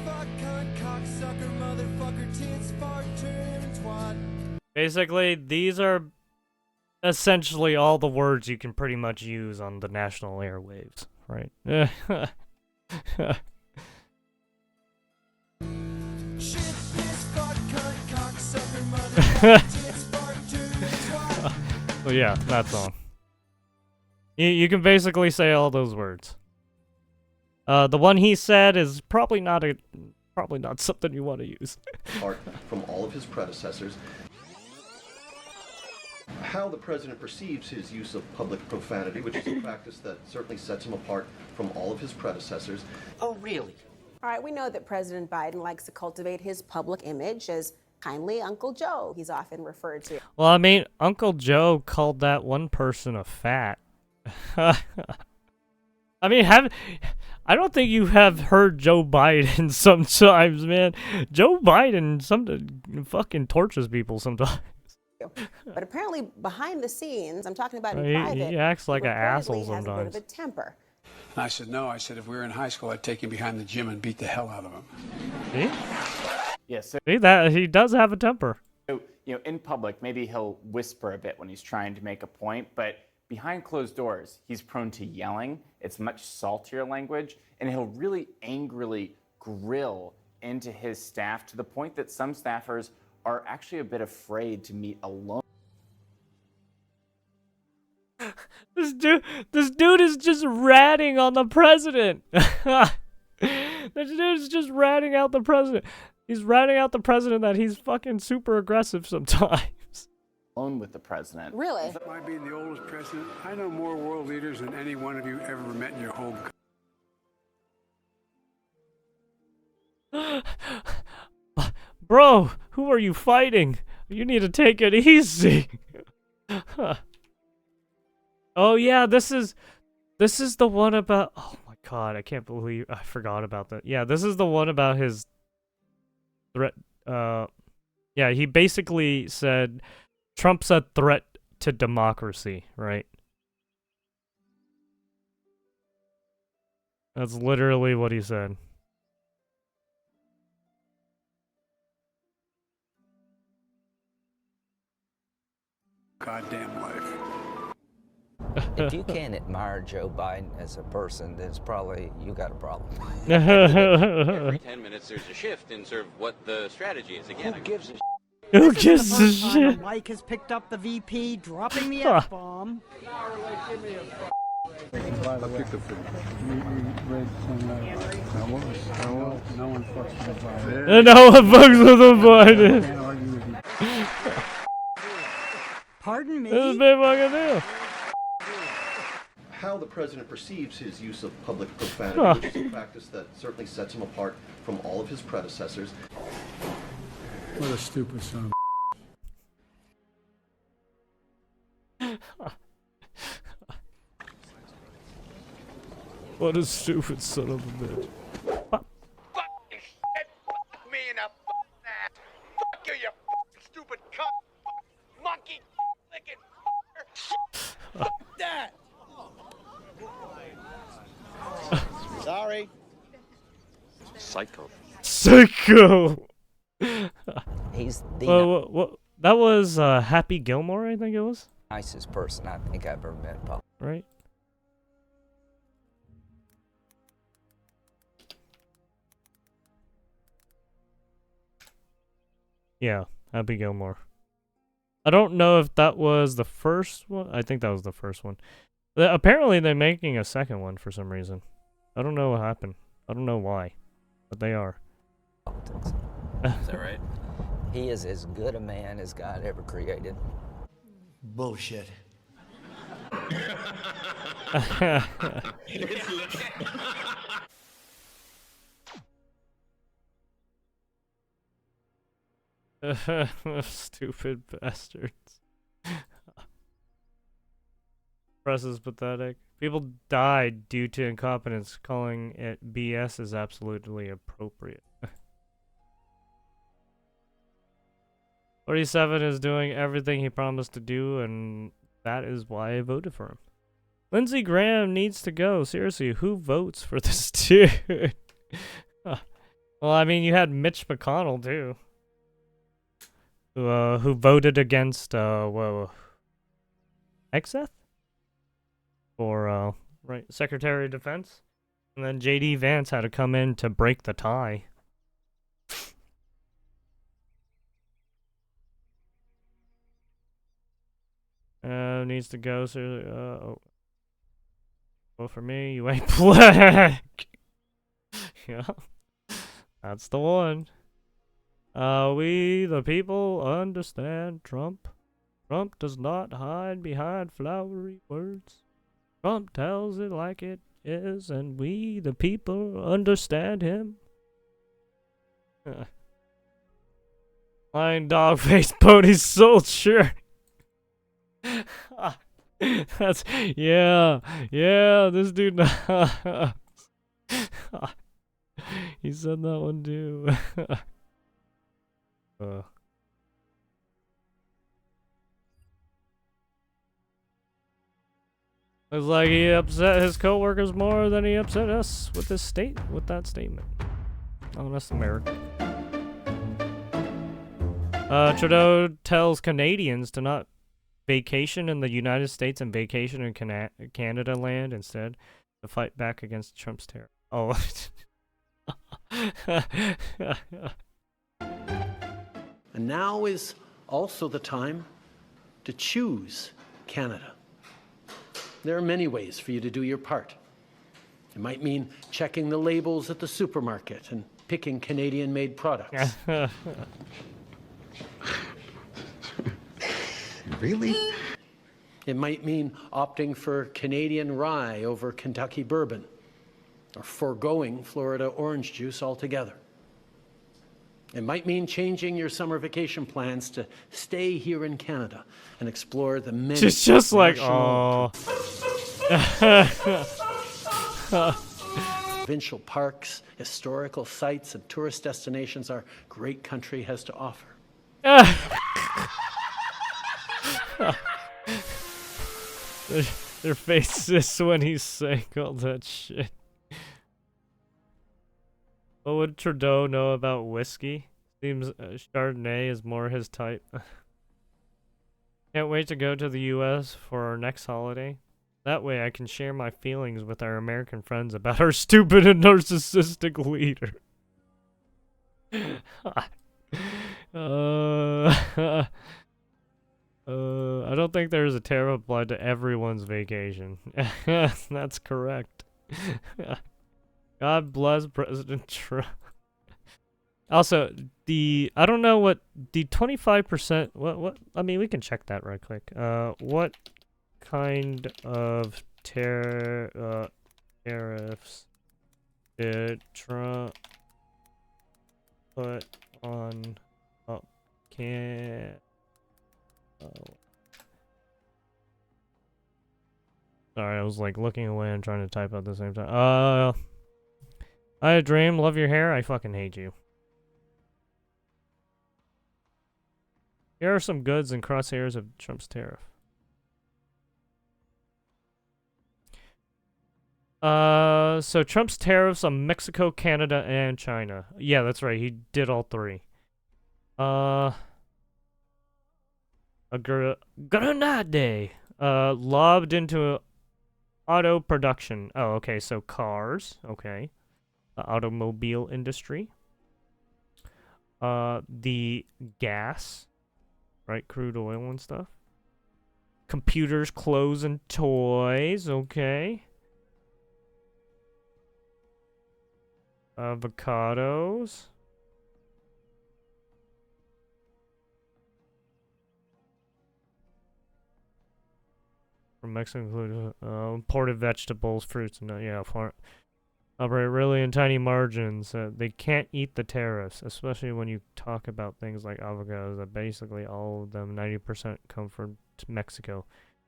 Speaker 1: Basically, these are essentially all the words you can pretty much use on the national airwaves, right? So yeah, that song. You can basically say all those words. The one he said is probably not something you want to use.
Speaker 7: Apart from all of his predecessors. How the president perceives his use of public profanity, which is a practice that certainly sets him apart from all of his predecessors.
Speaker 23: Oh, really? All right, we know that President Biden likes to cultivate his public image as kindly Uncle Joe, he's often referred to.
Speaker 1: Well, I mean, Uncle Joe called that one person a fat. I mean, I don't think you have heard Joe Biden sometimes, man. Joe Biden fucking tortures people sometimes.
Speaker 23: But apparently, behind the scenes, I'm talking about in
Speaker 1: He
Speaker 23: private,
Speaker 1: acts like an
Speaker 23: reportedly
Speaker 1: asshole
Speaker 23: has a bit
Speaker 1: sometimes.
Speaker 23: of a temper.
Speaker 24: I said, no. I said, if we were in high school, I'd take him behind the gym and beat the hell out of him.
Speaker 1: See?
Speaker 4: Yeah, so
Speaker 1: See that he does have a temper.
Speaker 4: in public, maybe he'll whisper a bit when he's trying to make a point, but behind closed doors, he's prone to yelling. It's much saltier language, and he'll really angrily grill into his staff to the point that some staffers are actually a bit afraid to meet alone.
Speaker 1: This dude is just ratting on the president. This dude is just ratting out the president. He's ratting out the president that he's fucking super aggressive sometimes.
Speaker 4: Alone with the president.
Speaker 23: Really?
Speaker 8: My being the oldest president, I know more world leaders than any one of you ever met in your whole.
Speaker 1: Bro, who are you fighting? You need to take it easy. Oh yeah, this is the one about. Oh my god, I can't believe I forgot about that. Yeah, this is the one about his threat. Yeah, he basically said Trump's a threat to democracy, right? That's literally what he said.
Speaker 8: Goddamn life.
Speaker 9: If you can't admire Joe Biden as a person, then it's probably you got a problem.
Speaker 24: Every 10 minutes there's a shift in sort of what the strategy is. Again, who gives a
Speaker 1: Who gives a shit?
Speaker 25: Mike has picked up the VP, dropping the F-bomb.
Speaker 8: I picked up the. You read some. No one fucks with Biden.
Speaker 1: No one fucks with the Biden.
Speaker 8: Can't argue with you.
Speaker 25: Pardon me?
Speaker 1: This is a big fucking deal.
Speaker 7: How the president perceives his use of public profanity, which is a practice that certainly sets him apart from all of his predecessors.
Speaker 8: What a stupid son of
Speaker 1: What a stupid son of a bitch.
Speaker 16: Fuck me in the ass. Fuck you, you stupid cunt. Monkey licking. Fuck that. Sorry.
Speaker 24: Psycho.
Speaker 1: Psycho.
Speaker 9: He's the
Speaker 1: What? That was Happy Gilmore, I think it was.
Speaker 9: nicest person I think I've ever met. Paul.
Speaker 1: Right. Yeah, Happy Gilmore. I don't know if that was the first one. I think that was the first one. Apparently, they're making a second one for some reason. I don't know what happened. I don't know why, but they are.
Speaker 9: Politics.
Speaker 24: Is that right?
Speaker 9: He is as good a man as God ever created.
Speaker 2: Bullshit.
Speaker 1: Stupid bastards. Press is pathetic. People died due to incompetence. Calling it BS is absolutely appropriate. 47 is doing everything he promised to do, and that is why I voted for him. Lindsey Graham needs to go. Seriously, who votes for this dude? Well, I mean, you had Mitch McConnell, too. Who voted against, Exeth? For, right, Secretary of Defense. And then J.D. Vance had to come in to break the tie. Needs to go, seriously. Vote for me, you ain't black. Yeah. That's the one. We, the people, understand Trump. Trump does not hide behind flowery words. Trump tells it like it is, and we, the people, understand him. Lying dog-faced pony soldier. That's, yeah, this dude knows. He said that one too. Looks like he upset his coworkers more than he upset us with that statement. Oh, that's America. Trudeau tells Canadians to not vacation in the United States and vacation in Canada land instead to fight back against Trump's terror. Oh.
Speaker 5: And now is also the time to choose Canada. There are many ways for you to do your part. It might mean checking the labels at the supermarket and picking Canadian-made products.
Speaker 10: Really?
Speaker 5: It might mean opting for Canadian rye over Kentucky bourbon, or foregoing Florida orange juice altogether. It might mean changing your summer vacation plans to stay here in Canada and explore the many
Speaker 1: just like,
Speaker 5: national,
Speaker 1: oh.
Speaker 5: provincial parks, historical sites, and tourist destinations our great country has to offer.
Speaker 1: Their faces when he's saying all that shit. What would Trudeau know about whiskey? Seems Chardonnay is more his type. Can't wait to go to the US for our next holiday. That way I can share my feelings with our American friends about our stupid and narcissistic leader. I don't think there's a tariff applied to everyone's vacation. That's correct. God bless President Trump. Also, I don't know what the 25%, what, I mean, we can check that right quick. What kind of tariffs did Trump put on, sorry, I was like looking away and trying to type at the same time. I had a dream, love your hair, I fucking hate you. Here are some goods and crosshairs of Trump's tariff. So Trump's tariffs on Mexico, Canada, and China. Yeah, that's right, he did all three. A grenade lobbed into auto production. Oh, okay, so cars. Okay. The automobile industry. The gas. Right, crude oil and stuff. Computers, clothes, and toys. Okay. Avocados. From Mexico, include imported vegetables, fruits, and yeah, operate really in tiny margins. They can't eat the tariffs, especially when you talk about things like avocados. That basically all of them, 90% come from Mexico.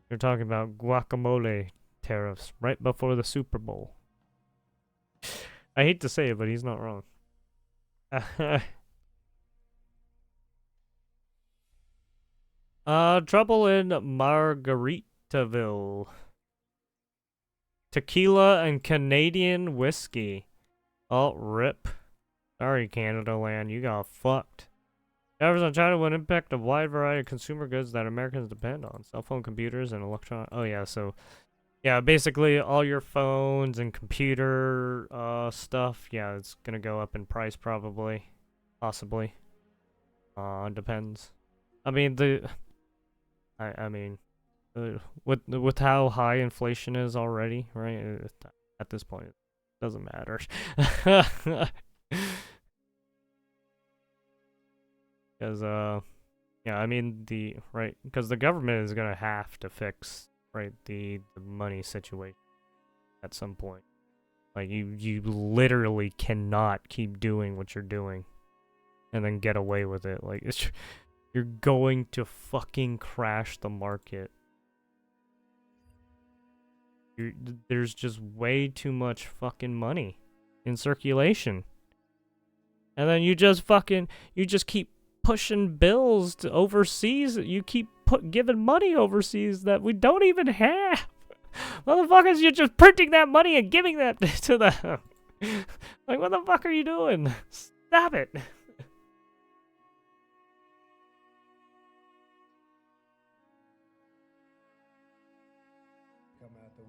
Speaker 1: You're talking about guacamole tariffs right before the Super Bowl. I hate to say it, but he's not wrong. Trouble in Margaritaville. Tequila and Canadian whiskey. Oh, rip. Sorry, Canada land, you got fucked. Tariffs on China would impact a wide variety of consumer goods that Americans depend on. Cell phone, computers, and electronic. Oh, yeah, so... yeah, basically all your phones and computer stuff, yeah, it's gonna go up in price probably. Possibly. Depends. I mean, with how high inflation is already, right? At this point, it doesn't matter. Because, yeah, I mean, because the government is gonna have to fix, right, the money situation at some point. Like, you literally cannot keep doing what you're doing and then get away with it. Like, you're going to fucking crash the market. There's just way too much fucking money in circulation. And then you just keep pushing bills to overseas. You keep giving money overseas that we don't even have. Motherfuckers, you're just printing that money and giving that to them. Like, what the fuck are you doing? Stop it.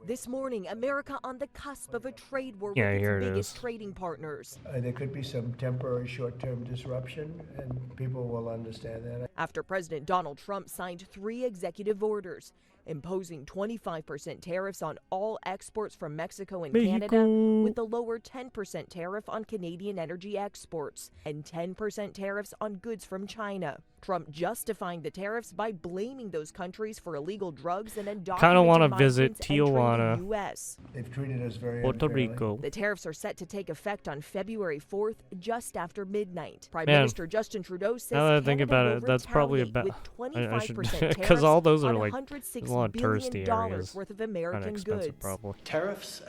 Speaker 6: This morning, America on the cusp of a trade war
Speaker 1: Yeah,
Speaker 6: with
Speaker 1: here
Speaker 6: its
Speaker 1: it
Speaker 6: biggest
Speaker 1: is.
Speaker 6: trading partners.
Speaker 22: There could be some temporary short-term disruption, and people will understand that.
Speaker 6: After President Donald Trump signed 3 executive orders imposing 25% tariffs on all exports from Mexico and Canada, with a lower 10% tariff on Canadian energy exports and 10% tariffs on goods from China. Trump justifying the tariffs by blaming those countries for illegal drugs and undocumented
Speaker 1: Kind of want to
Speaker 6: migrants
Speaker 1: visit
Speaker 6: entering
Speaker 1: Tijuana,
Speaker 6: the U.S.
Speaker 22: They've treated us very
Speaker 1: Puerto
Speaker 22: unfairly.
Speaker 1: Rico.
Speaker 6: The tariffs are set to take effect on February 4th, just after midnight. Prime
Speaker 1: Man,
Speaker 6: Minister Justin Trudeau says
Speaker 1: now that I think
Speaker 6: Canada
Speaker 1: about
Speaker 6: will
Speaker 1: it, that's probably
Speaker 6: retaliate
Speaker 1: about.
Speaker 6: with
Speaker 1: I should
Speaker 6: 25%
Speaker 1: because all those are
Speaker 6: on
Speaker 1: like
Speaker 6: $106
Speaker 1: there's a lot of touristy
Speaker 6: billion
Speaker 1: areas.
Speaker 6: worth of
Speaker 1: Kind
Speaker 6: American
Speaker 1: of expensive,
Speaker 6: goods.
Speaker 1: probably.
Speaker 5: Tariffs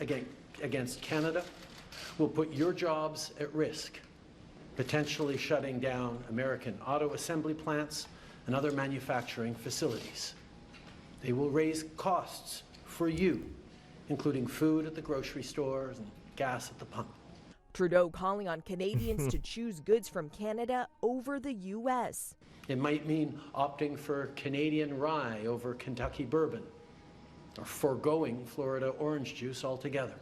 Speaker 5: against Canada will put your jobs at risk, potentially shutting down American auto assembly plants and other manufacturing facilities. They will raise costs for you, including food at the grocery stores and gas at the pump.
Speaker 6: Trudeau calling on Canadians to choose goods from Canada over the U.S.
Speaker 5: It might mean opting for Canadian rye over Kentucky bourbon, or foregoing Florida orange juice altogether.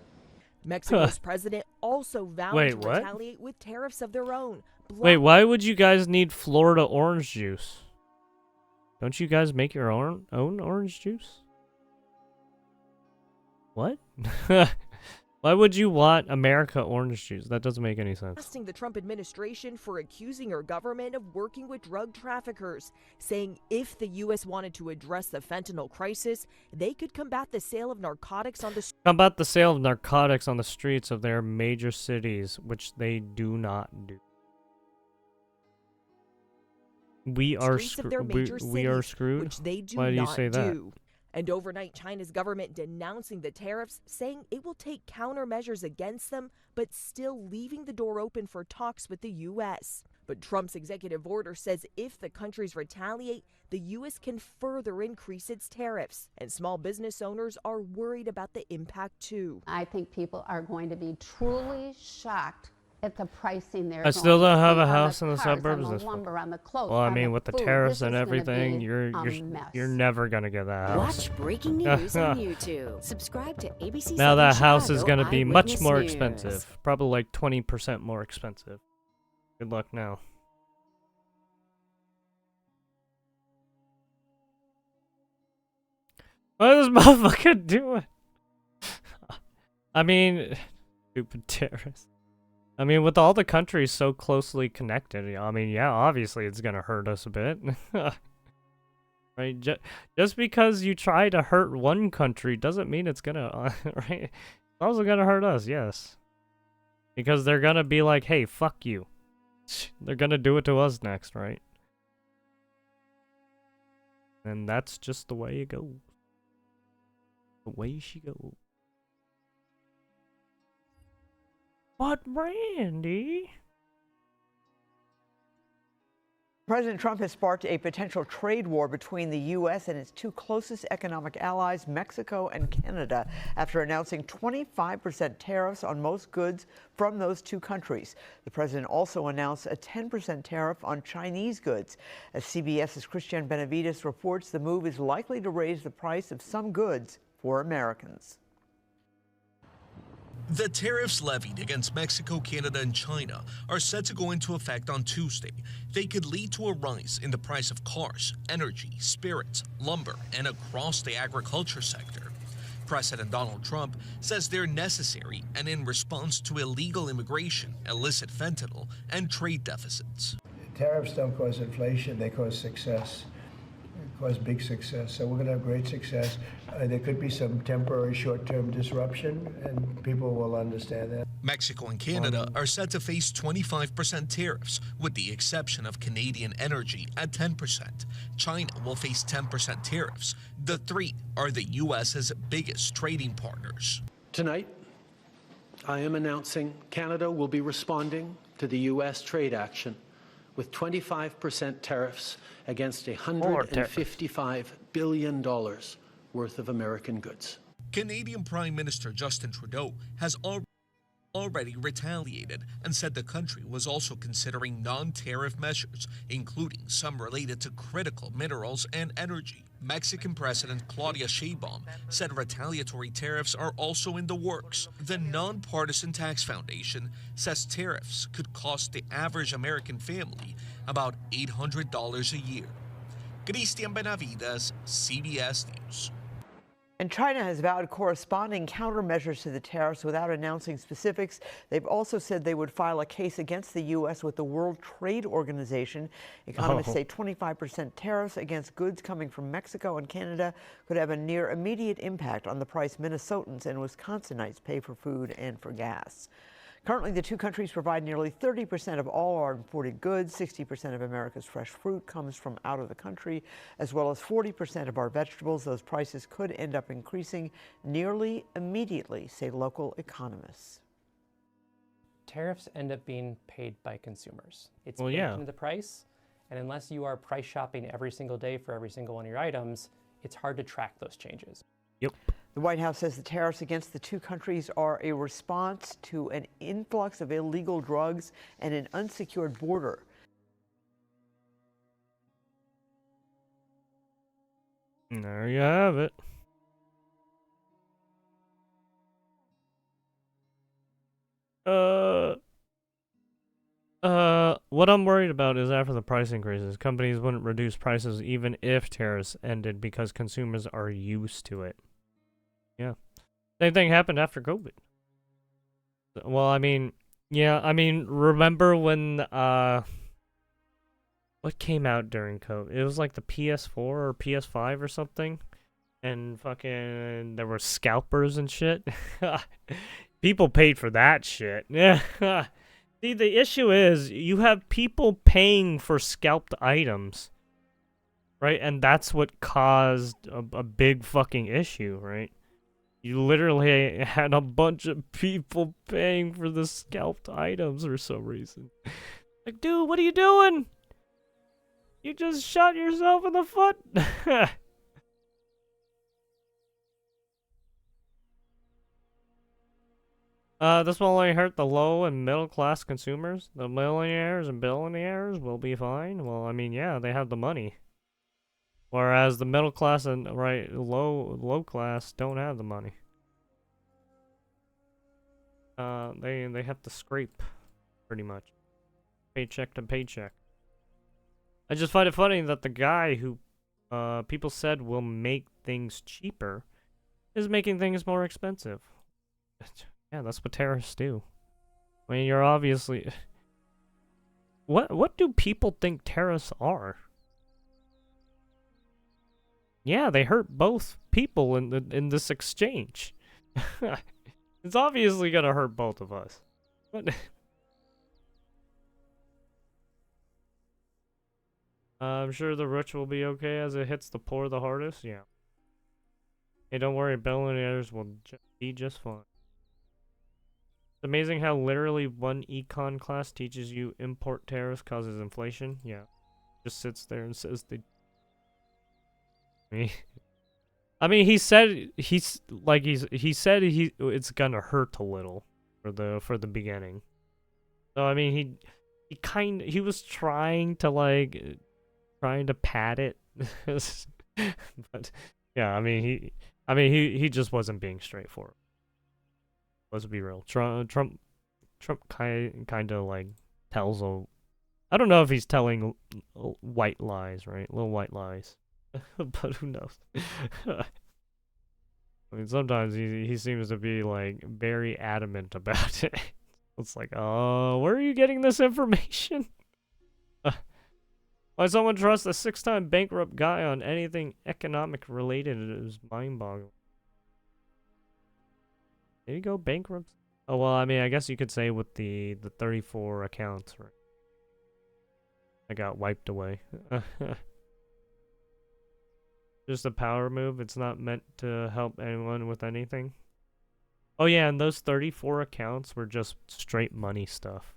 Speaker 6: Mexico's president also vowed
Speaker 1: Wait,
Speaker 6: to
Speaker 1: what?
Speaker 6: retaliate with tariffs of their own.
Speaker 1: Wait, why would you guys need Florida orange juice? Don't you guys make your own orange juice? What? Why would you want America orange juice? That doesn't make any sense.
Speaker 6: Blasting the Trump administration for accusing her government of working with drug traffickers, saying if the U.S. wanted to address the fentanyl crisis, they could combat the sale of narcotics on the
Speaker 1: Combat the sale of narcotics on the streets of their major cities, which they do not do. We are
Speaker 6: streets of their major
Speaker 1: we are
Speaker 6: cities,
Speaker 1: screwed.
Speaker 6: which they do
Speaker 1: Why do you
Speaker 6: not
Speaker 1: say that?
Speaker 6: do. And overnight, China's government denouncing the tariffs, saying it will take countermeasures against them, but still leaving the door open for talks with the U.S. But Trump's executive order says if the countries retaliate, the U.S. can further increase its tariffs. And small business owners are worried about the impact, too.
Speaker 3: I think people are going to be truly shocked at the pricing they're
Speaker 1: I still
Speaker 3: going
Speaker 1: don't
Speaker 3: to
Speaker 1: have
Speaker 3: see
Speaker 1: a
Speaker 3: on
Speaker 1: house in the
Speaker 3: cars, on
Speaker 1: suburbs.
Speaker 3: the
Speaker 1: This
Speaker 3: lumber, on the clothes,
Speaker 1: well, I
Speaker 3: on
Speaker 1: mean,
Speaker 3: the
Speaker 1: with the
Speaker 3: food.
Speaker 1: tariffs
Speaker 3: This
Speaker 1: and
Speaker 3: is gonna
Speaker 1: everything,
Speaker 3: be
Speaker 1: you're
Speaker 3: a mess.
Speaker 1: never gonna get that house.
Speaker 10: Watch breaking news on YouTube. Subscribe to ABC.
Speaker 1: Now that house is
Speaker 10: Chicago
Speaker 1: gonna be much
Speaker 10: Eyewitness
Speaker 1: more
Speaker 10: News.
Speaker 1: expensive. Probably like 20% more expensive. Good luck now. What is this motherfucker doing? I mean, stupid terrorists. I mean, with all the countries so closely connected, you know, I mean, yeah, obviously it's gonna hurt us a bit. Right? Just because you try to hurt one country doesn't mean it's gonna, right? It's also gonna hurt us, yes. Because they're gonna be like, hey, fuck you. They're gonna do it to us next, right? And that's just the way it goes. The way she goes. But Randy?
Speaker 11: President Trump has sparked a potential trade war between the U.S. and its 2 closest economic allies, Mexico and Canada, after announcing 25% tariffs on most goods from those 2 countries. The president also announced a 10% tariff on Chinese goods. As CBS's Christian Benavides reports, the move is likely to raise the price of some goods for Americans.
Speaker 12: The tariffs levied against Mexico, Canada, and China are set to go into effect on Tuesday. They could lead to a rise in the price of cars, energy, spirits, lumber, and across the agriculture sector. President Donald Trump says they're necessary and in response to illegal immigration, illicit fentanyl, and trade deficits.
Speaker 22: Tariffs don't cause inflation, they cause success. Was big success. So we're going to have great success. There could be some temporary short-term disruption, and people will understand that.
Speaker 12: Mexico and Canada are set to face 25% tariffs, with the exception of Canadian energy at 10%. China will face 10% tariffs. The 3 are the U.S.'s biggest trading partners.
Speaker 5: Tonight, I am announcing Canada will be responding to the U.S. trade action with 25% tariffs against $155 billion worth of American goods.
Speaker 12: Canadian Prime Minister Justin Trudeau has already retaliated and said the country was also considering non-tariff measures, including some related to critical minerals and energy. Mexican President Claudia Sheinbaum said retaliatory tariffs are also in the works. The Nonpartisan Tax Foundation says tariffs could cost the average American family about $800 a year. Christian Benavides, CBS News.
Speaker 11: And China has vowed corresponding countermeasures to the tariffs without announcing specifics. They've also said they would file a case against the U.S. with the World Trade Organization. Economists say 25% tariffs against goods coming from Mexico and Canada could have a near immediate impact on the price Minnesotans and Wisconsinites pay for food and for gas. Currently, the two countries provide nearly 30% of all our imported goods. 60% of America's fresh fruit comes from out of the country, as well as 40% of our vegetables. Those prices could end up increasing nearly immediately, say local economists.
Speaker 13: Tariffs end up being paid by consumers. It's
Speaker 1: Well,
Speaker 13: baked
Speaker 1: yeah.
Speaker 13: into the price, and unless you are price shopping every single day for every single one of your items, it's hard to track those changes.
Speaker 1: Yep.
Speaker 11: The White House says the tariffs against the two countries are a response to an influx of illegal drugs and an unsecured border.
Speaker 1: There you have it. What I'm worried about is after the price increases, companies wouldn't reduce prices even if tariffs ended because consumers are used to it. Yeah. Same thing happened after COVID. Well, I mean, yeah, I mean, remember when, what came out during COVID? It was like the PS4 or PS5 or something. And fucking, there were scalpers and shit. People paid for that shit. Yeah. See, the issue is, you have people paying for scalped items. Right? And that's what caused a big fucking issue, right? You literally had a bunch of people paying for the scalped items for some reason. Like, dude, what are you doing? You just shot yourself in the foot. This will only hurt the low and middle class consumers. The millionaires and billionaires will be fine. Well, I mean, yeah, they have the money. Whereas the middle class and low class don't have the money. They have to scrape, pretty much, paycheck to paycheck. I just find it funny that the guy who people said will make things cheaper is making things more expensive. Yeah, that's what tariffs do. I mean, you're obviously... What do people think tariffs are? Yeah, they hurt both people in this exchange. It's obviously gonna hurt both of us. What? I'm sure the rich will be okay as it hits the poor the hardest. Yeah. Hey, don't worry, billionaires will be just fine. It's amazing how literally one econ class teaches you import tariffs causes inflation. Yeah. Just sits there and says they... I mean, he said it's gonna hurt a little for the beginning. So I mean, he was trying to pad it, but yeah, I mean he just wasn't being straightforward. Let's be real. Trump kind of like tells I don't know if he's telling white lies, right? Little white lies. But who knows? I mean, sometimes he seems to be like very adamant about it. It's like, oh, where are you getting this information? Why someone trusts a 6-time bankrupt guy on anything economic related is mind-boggling. Did he go bankrupt? Oh well, I mean, I guess you could say with the 34 accounts, right? I got wiped away. Just a power move. It's not meant to help anyone with anything. Oh yeah, and those 34 accounts were just straight money stuff.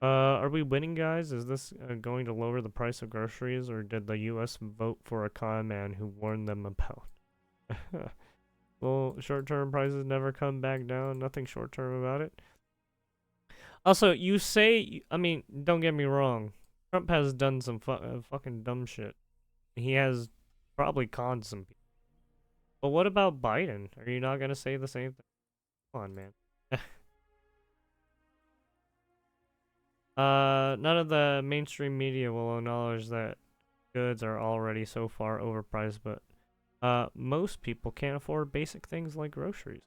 Speaker 1: Are we winning, guys? Is this going to lower the price of groceries, or did the U.S. vote for a con man who warned them about? Well, short-term prices never come back down. Nothing short-term about it. Also, you say, I mean, don't get me wrong. Trump has done some fucking dumb shit. He has probably conned some people. But what about Biden? Are you not gonna say the same thing? Come on, man. None of the mainstream media will acknowledge that goods are already so far overpriced, but most people can't afford basic things like groceries.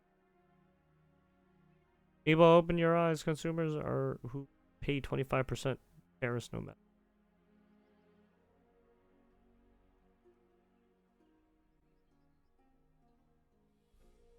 Speaker 1: People, open your eyes. Consumers are who pay 25% tariffs no matter.